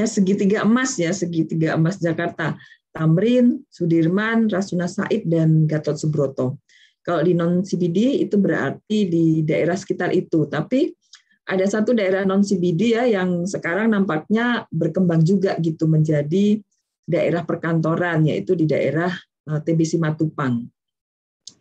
segitiga emas ya, segitiga emas Jakarta, Tamrin, Sudirman, Rasuna Said, dan Gatot Subroto. Kalau di non CBD itu berarti di daerah sekitar itu. Tapi ada satu daerah non CBD ya yang sekarang nampaknya berkembang juga gitu menjadi daerah perkantoran, yaitu di daerah TB Simatupang.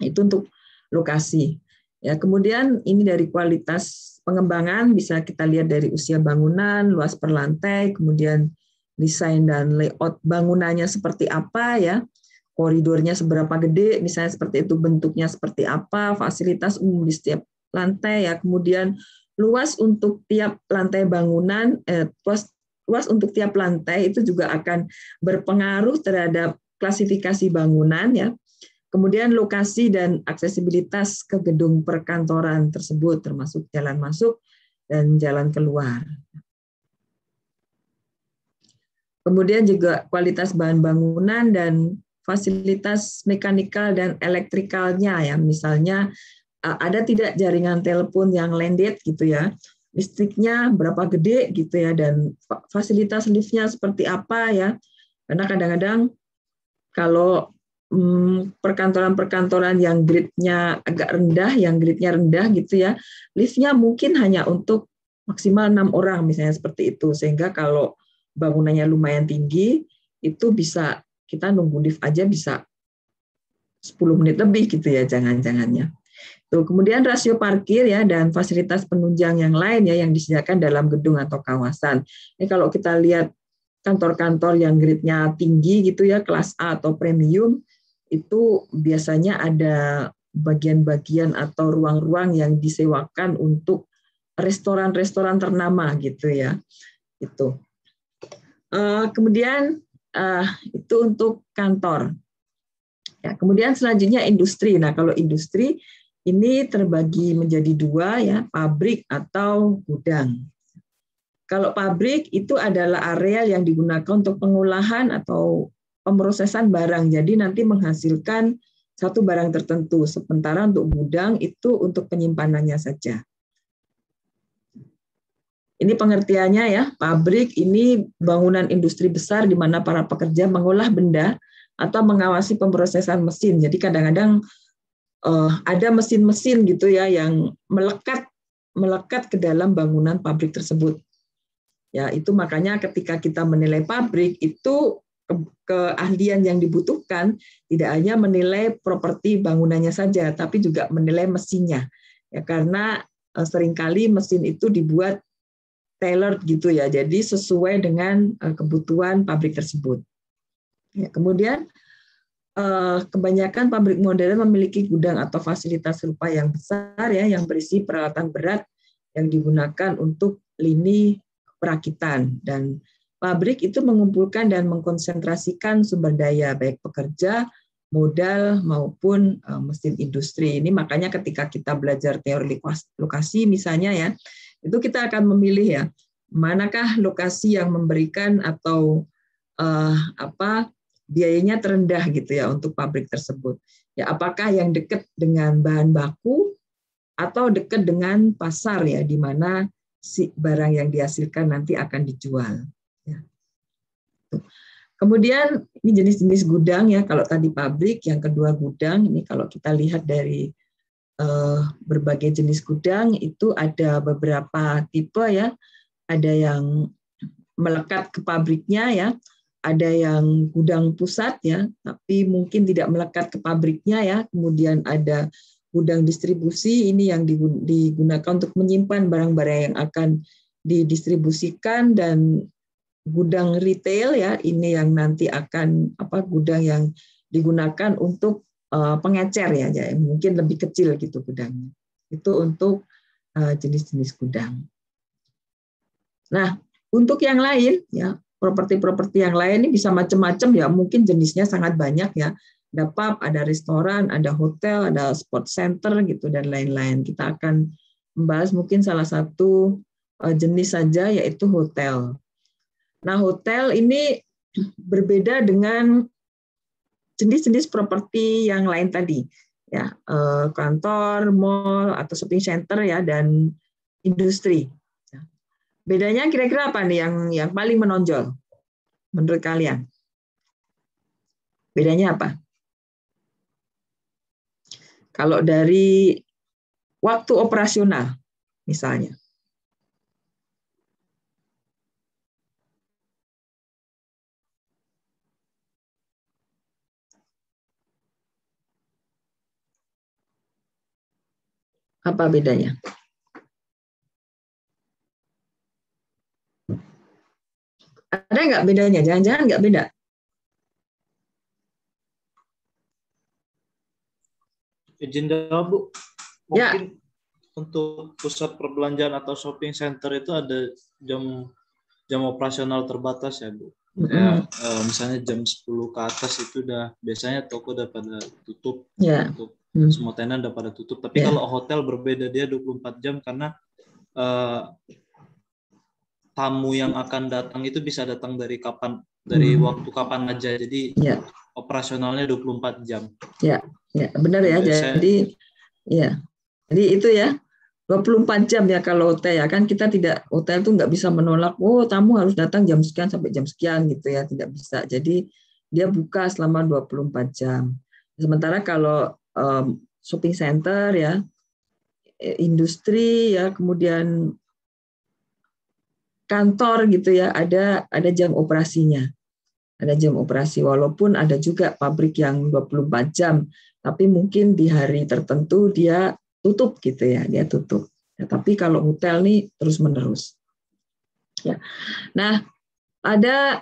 Itu untuk lokasi. Ya, kemudian ini dari kualitas pengembangan bisa kita lihat dari usia bangunan, luas per lantai, kemudian desain dan layout bangunannya seperti apa ya. Koridornya seberapa gede, misalnya seperti itu, bentuknya seperti apa, fasilitas umum di setiap lantai ya, kemudian luas untuk tiap lantai bangunan, luas untuk tiap lantai itu juga akan berpengaruh terhadap klasifikasi bangunan ya. Kemudian lokasi dan aksesibilitas ke gedung perkantoran tersebut, termasuk jalan masuk dan jalan keluar. Kemudian juga kualitas bahan bangunan dan fasilitas mekanikal dan elektrikalnya ya, misalnya ada tidak jaringan telepon yang landed gitu ya, listriknya berapa gede gitu ya, dan fasilitas liftnya seperti apa ya, karena kadang-kadang kalau perkantoran-perkantoran yang grade-nya agak rendah, yang grade-nya rendah gitu ya, liftnya mungkin hanya untuk maksimal 6 orang misalnya seperti itu, sehingga kalau bangunannya lumayan tinggi itu bisa kita nunggu lift aja bisa 10 menit lebih gitu ya, jangan-jangannya. Tuh, kemudian rasio parkir ya dan fasilitas penunjang yang lain ya yang disediakan dalam gedung atau kawasan. Ini kalau kita lihat kantor-kantor yang grade-nya tinggi gitu ya, kelas A atau premium, itu biasanya ada bagian-bagian atau ruang-ruang yang disewakan untuk restoran-restoran ternama gitu ya. Itu. Kemudian itu untuk kantor. Ya, kemudian selanjutnya industri. Nah, kalau industri ini terbagi menjadi 2 ya, pabrik atau gudang. Kalau pabrik itu adalah area yang digunakan untuk pengolahan atau pemrosesan barang. Jadi nanti menghasilkan satu barang tertentu. Sementara untuk gudang itu untuk penyimpanannya saja. Ini pengertiannya ya, pabrik ini bangunan industri besar di mana para pekerja mengolah benda atau mengawasi pemrosesan mesin. Jadi kadang-kadang ada mesin-mesin gitu ya yang melekat ke dalam bangunan pabrik tersebut. Ya, itu makanya ketika kita menilai pabrik itu keahlian yang dibutuhkan tidak hanya menilai properti bangunannya saja, tapi juga menilai mesinnya. Ya, karena seringkali mesin itu dibuat tailored gitu ya, jadi sesuai dengan kebutuhan pabrik tersebut. Ya, kemudian kebanyakan pabrik modern memiliki gudang atau fasilitas serupa yang besar ya, yang berisi peralatan berat yang digunakan untuk lini perakitan, dan pabrik itu mengumpulkan dan mengkonsentrasikan sumber daya baik pekerja, modal maupun mesin industri. Ini makanya ketika kita belajar teori lokasi misalnya ya, itu kita akan memilih ya, manakah lokasi yang memberikan atau biayanya terendah gitu ya untuk pabrik tersebut. Ya, apakah yang dekat dengan bahan baku atau dekat dengan pasar ya, di mana si barang yang dihasilkan nanti akan dijual. Ya. Kemudian ini jenis-jenis gudang ya, kalau tadi pabrik, yang kedua gudang. Ini kalau kita lihat dari berbagai jenis gudang itu ada beberapa tipe ya, ada yang melekat ke pabriknya ya, ada yang gudang pusat ya, tapi mungkin tidak melekat ke pabriknya ya, kemudian ada gudang distribusi, ini yang digunakan untuk menyimpan barang-barang yang akan didistribusikan, dan gudang retail ya, ini yang nanti akan gudang yang digunakan untuk pengecer ya, mungkin lebih kecil gitu gudangnya. Itu untuk jenis-jenis gudang. Nah, untuk yang lain ya, properti-properti yang lain ini bisa macam-macam ya, mungkin jenisnya sangat banyak ya. Ada pub, ada restoran, ada hotel, ada sport center gitu dan lain-lain. Kita akan membahas mungkin salah satu jenis saja, yaitu hotel. Nah, hotel ini berbeda dengan jenis-jenis properti yang lain tadi ya, kantor, mall atau shopping center ya, dan industri. Bedanya kira-kira apa nih yang paling menonjol menurut kalian? Bedanya apa? Kalau dari waktu operasional misalnya. Apa bedanya? Ada nggak bedanya? Jangan-jangan nggak beda? Izin jawab, Bu. Ya. Mungkin untuk pusat perbelanjaan atau shopping center itu ada jam operasional terbatas ya, Bu. Ya, misalnya jam 10 ke atas itu biasanya toko udah pada tutup. Ya. Untuk semua tenan udah pada tutup. Tapi kalau hotel berbeda, dia 24 jam karena tamu yang akan datang itu bisa datang dari waktu kapan aja. Jadi operasionalnya 24 jam. Ya, benar ya. Jadi itu ya 24 jam ya kalau hotel ya, kan kita hotel itu nggak bisa menolak, tamu harus datang jam sekian sampai jam sekian gitu ya, tidak bisa. Jadi dia buka selama 24 jam. Sementara kalau shopping center ya, industri ya, kemudian kantor gitu ya, ada jam operasinya. Ada jam operasi, walaupun ada juga pabrik yang 24 jam, tapi mungkin di hari tertentu dia tutup gitu ya, dia tutup. Ya, tapi kalau hotel nih terus-menerus. Ya. Nah, ada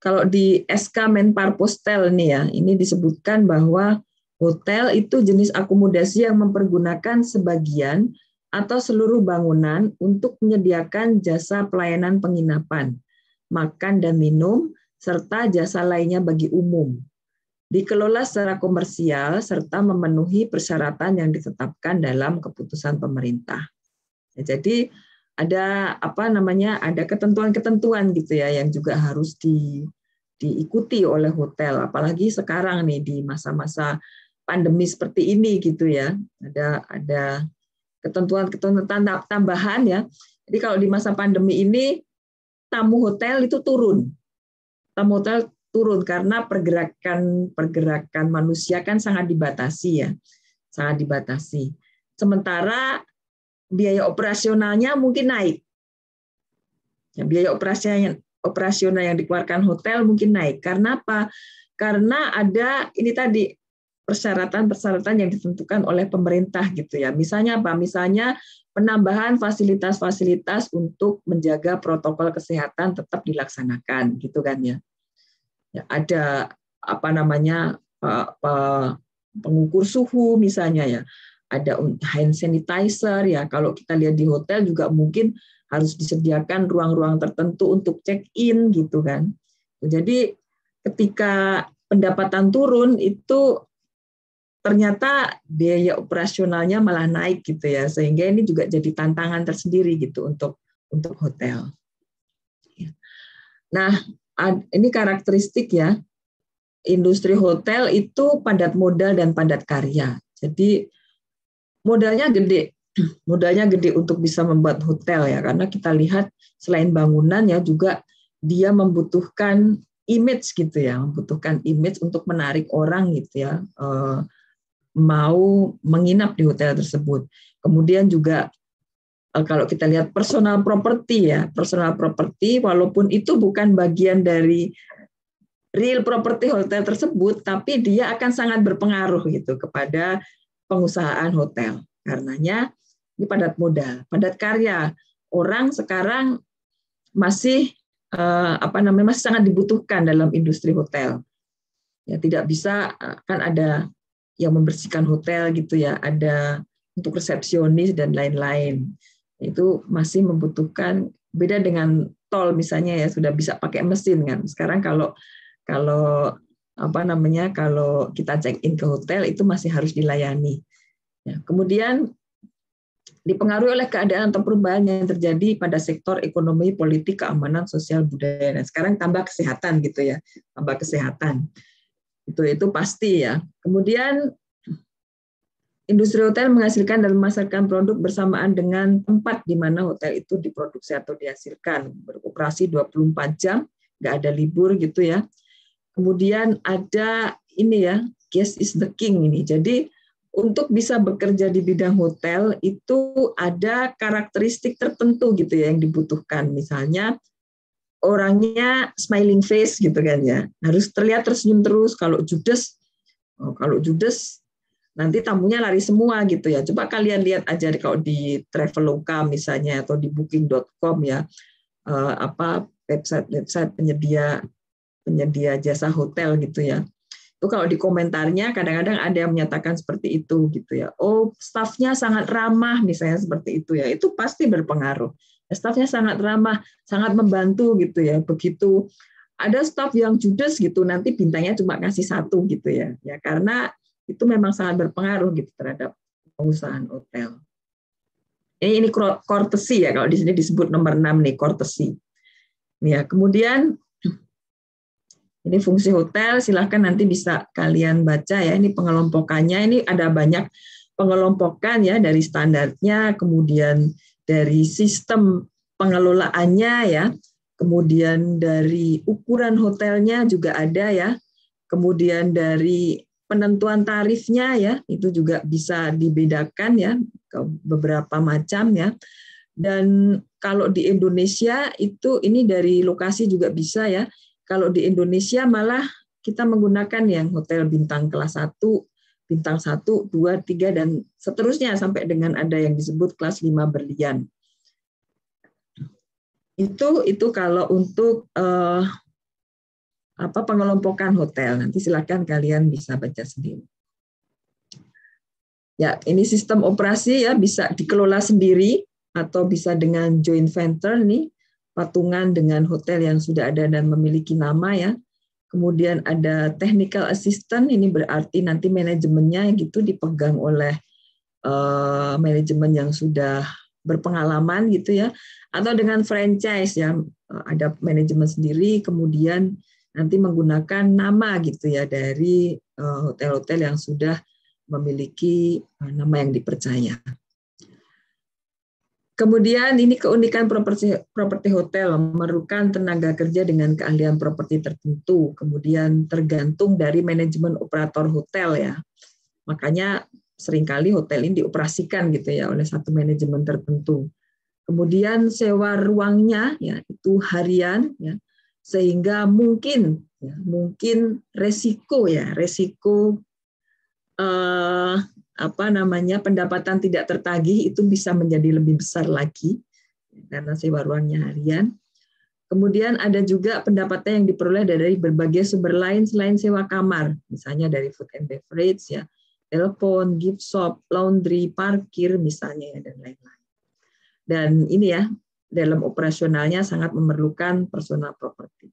kalau di SK Menparpostel nih ya, ini disebutkan bahwa hotel itu jenis akomodasi yang mempergunakan sebagian atau seluruh bangunan untuk menyediakan jasa pelayanan penginapan, makan dan minum, serta jasa lainnya bagi umum. Dikelola secara komersial serta memenuhi persyaratan yang ditetapkan dalam keputusan pemerintah. Ya, jadi ada ada ketentuan-ketentuan gitu ya yang juga harus diikuti oleh hotel, apalagi sekarang nih di masa-masa pandemi seperti ini gitu ya. Ada ketentuan-ketentuan tambahan ya. Jadi kalau di masa pandemi ini tamu hotel itu turun. Tamu hotel turun karena pergerakan manusia kan sangat dibatasi ya. Sangat dibatasi. Sementara biaya operasionalnya mungkin naik. Ya, biaya operasional yang dikeluarkan hotel mungkin naik. Karena apa? Karena ada ini tadi persyaratan-persyaratan yang ditentukan oleh pemerintah gitu ya. Misalnya apa? Misalnya penambahan fasilitas-fasilitas untuk menjaga protokol kesehatan tetap dilaksanakan gitu kan ya. Ya, ada pengukur suhu misalnya ya. Ada hand sanitizer ya. Kalau kita lihat di hotel juga mungkin harus disediakan ruang-ruang tertentu untuk check-in gitu kan. Jadi ketika pendapatan turun itu ternyata biaya operasionalnya malah naik gitu ya, sehingga ini juga jadi tantangan tersendiri gitu untuk hotel. Nah, ini karakteristik ya, industri hotel itu padat modal dan padat karya. Jadi modalnya gede untuk bisa membuat hotel ya, karena kita lihat selain bangunan ya juga dia membutuhkan image gitu ya, membutuhkan image untuk menarik orang gitu ya. mau menginap di hotel tersebut. Kemudian juga kalau kita lihat personal property ya, personal property walaupun itu bukan bagian dari real property hotel tersebut, tapi dia akan sangat berpengaruh gitu kepada pengusahaan hotel. Karenanya ini padat modal, padat karya. Orang sekarang masih masih sangat dibutuhkan dalam industri hotel. Ya, tidak bisa kan ada yang membersihkan hotel gitu ya, ada untuk resepsionis dan lain-lain. Itu masih membutuhkan, beda dengan tol misalnya ya, sudah bisa pakai mesin kan. Sekarang kalau kita check in ke hotel itu masih harus dilayani. Ya, kemudian dipengaruhi oleh keadaan atau perubahan yang terjadi pada sektor ekonomi, politik, keamanan, sosial, budaya. Nah, sekarang tambah kesehatan gitu ya, tambah kesehatan. Itu pasti ya. Kemudian industri hotel menghasilkan dan memasarkan produk bersamaan dengan tempat di mana hotel itu diproduksi atau dihasilkan. Beroperasi 24 jam, nggak ada libur gitu ya. Kemudian ada ini ya, guest is the king ini. Jadi untuk bisa bekerja di bidang hotel itu ada karakteristik tertentu gitu ya yang dibutuhkan. Misalnya orangnya smiling face gitu kan ya, harus terlihat tersenyum terus. Kalau judes nanti tamunya lari semua gitu ya. Coba kalian lihat aja kalau di Traveloka misalnya atau di booking.com ya, website penyedia jasa hotel gitu ya. Itu kalau di komentarnya kadang-kadang ada yang menyatakan seperti itu gitu ya. Oh, stafnya sangat ramah misalnya seperti itu ya. Itu pasti berpengaruh. Stafnya sangat ramah, sangat membantu gitu ya. Begitu ada staf yang judes gitu, nanti bintangnya cuma kasih 1 gitu ya. Ya karena itu memang sangat berpengaruh gitu terhadap pengusahaan hotel. Ini courtesy ya, kalau di sini disebut nomor 6 nih, courtesy. Ya, kemudian ini fungsi hotel, silahkan nanti bisa kalian baca ya, ini pengelompokannya, ini ada banyak pengelompokan ya, dari standarnya, kemudian dari sistem pengelolaannya ya, kemudian dari ukuran hotelnya juga ada ya, kemudian dari penentuan tarifnya ya, itu juga bisa dibedakan ya, ke beberapa macam ya. Dan kalau di Indonesia itu ini dari lokasi juga bisa ya. Kalau di Indonesia malah kita menggunakan yang hotel bintang kelas 1, bintang 1, 2, 3 dan seterusnya sampai dengan ada yang disebut kelas 5 berlian. Itu kalau untuk pengelompokan hotel. Nanti silakan kalian bisa baca sendiri. Ya, ini sistem operasi ya, bisa dikelola sendiri atau bisa dengan joint venture nih, patungan dengan hotel yang sudah ada dan memiliki nama ya. Kemudian ada technical assistant, ini berarti nanti manajemennya gitu dipegang oleh manajemen yang sudah berpengalaman gitu ya, atau dengan franchise ya, ada manajemen sendiri, kemudian nanti menggunakan nama gitu ya dari hotel-hotel yang sudah memiliki nama yang dipercaya. Kemudian ini keunikan properti hotel, memerlukan tenaga kerja dengan keahlian properti tertentu, kemudian tergantung dari manajemen operator hotel ya. Makanya seringkali hotel ini dioperasikan gitu ya oleh satu manajemen tertentu. Kemudian sewa ruangnya ya itu harian ya, sehingga mungkin resiko pendapatan tidak tertagih itu bisa menjadi lebih besar lagi karena sewa ruangnya harian. Kemudian ada juga pendapatan yang diperoleh dari berbagai sumber lain selain sewa kamar, misalnya dari food and beverage ya, telepon, gift shop, laundry, parkir misalnya dan lain-lain. Dan ini ya, dalam operasionalnya sangat memerlukan personal property.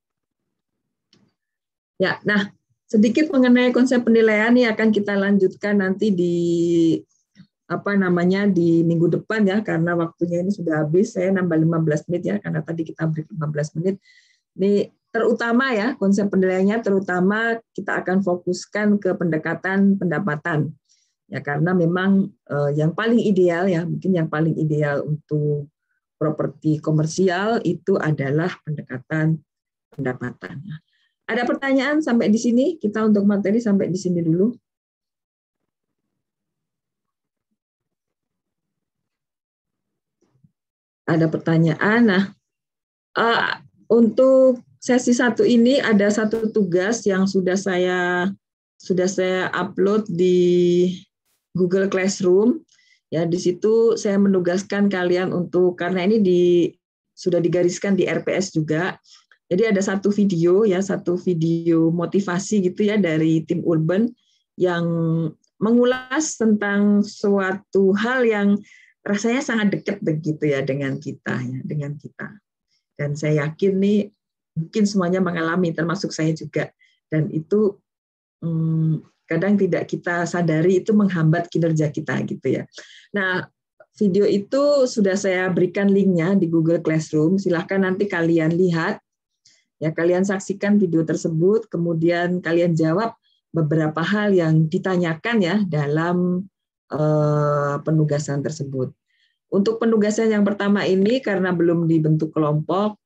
Ya, nah sedikit mengenai konsep penilaian ini akan kita lanjutkan nanti di di minggu depan ya, karena waktunya ini sudah habis. Saya nambah 15 menit ya, karena tadi kita break 15 menit. Ini terutama ya konsep penilaiannya, terutama kita akan fokuskan ke pendekatan pendapatan. Ya, karena memang yang paling ideal ya, mungkin yang paling ideal untuk properti komersial itu adalah pendekatan pendapatan. Ada pertanyaan sampai di sini? Kita untuk materi sampai di sini dulu. ada pertanyaan. Nah, untuk sesi 1 ini ada satu tugas yang sudah saya upload di Google Classroom. Ya, di situ saya menugaskan kalian untuk, karena ini sudah digariskan di RPS juga. Jadi ada satu video motivasi gitu ya dari tim Urban yang mengulas tentang suatu hal yang rasanya sangat dekat begitu ya dengan kita. Dan saya yakin nih mungkin semuanya mengalami, termasuk saya juga. Dan itu kadang tidak kita sadari itu menghambat kinerja kita gitu ya. Nah, video itu sudah saya berikan linknya di Google Classroom. Silahkan nanti kalian lihat, ya kalian saksikan video tersebut, kemudian kalian jawab beberapa hal yang ditanyakan ya dalam penugasan tersebut. Untuk penugasan yang pertama ini karena belum dibentuk kelompok,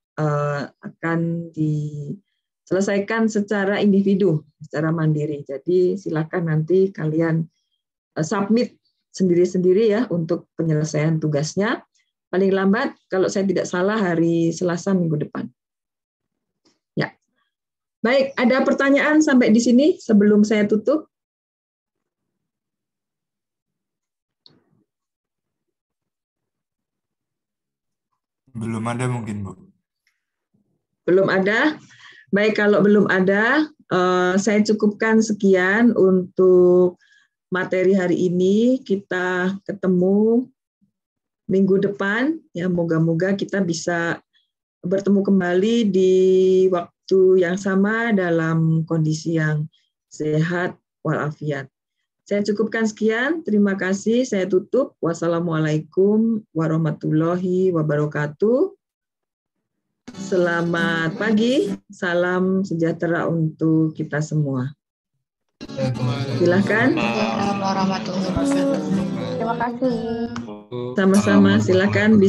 akan diselesaikan secara individu, secara mandiri. Jadi silakan nanti kalian submit sendiri-sendiri ya untuk penyelesaian tugasnya. Paling lambat kalau saya tidak salah hari Selasa minggu depan. Ya. Baik, ada pertanyaan sampai di sini sebelum saya tutup? Belum ada mungkin, Bu. Belum ada? Baik, kalau belum ada, saya cukupkan sekian untuk materi hari ini. Kita ketemu minggu depan. Ya, moga-moga kita bisa bertemu kembali di waktu yang sama dalam kondisi yang sehat walafiat. Saya cukupkan sekian. Terima kasih. Saya tutup. Wassalamualaikum warahmatullahi wabarakatuh. Selamat pagi, salam sejahtera untuk kita semua. Silakan. Warahmatullahi wabarakatuh. Terima kasih. Sama-sama, silakan.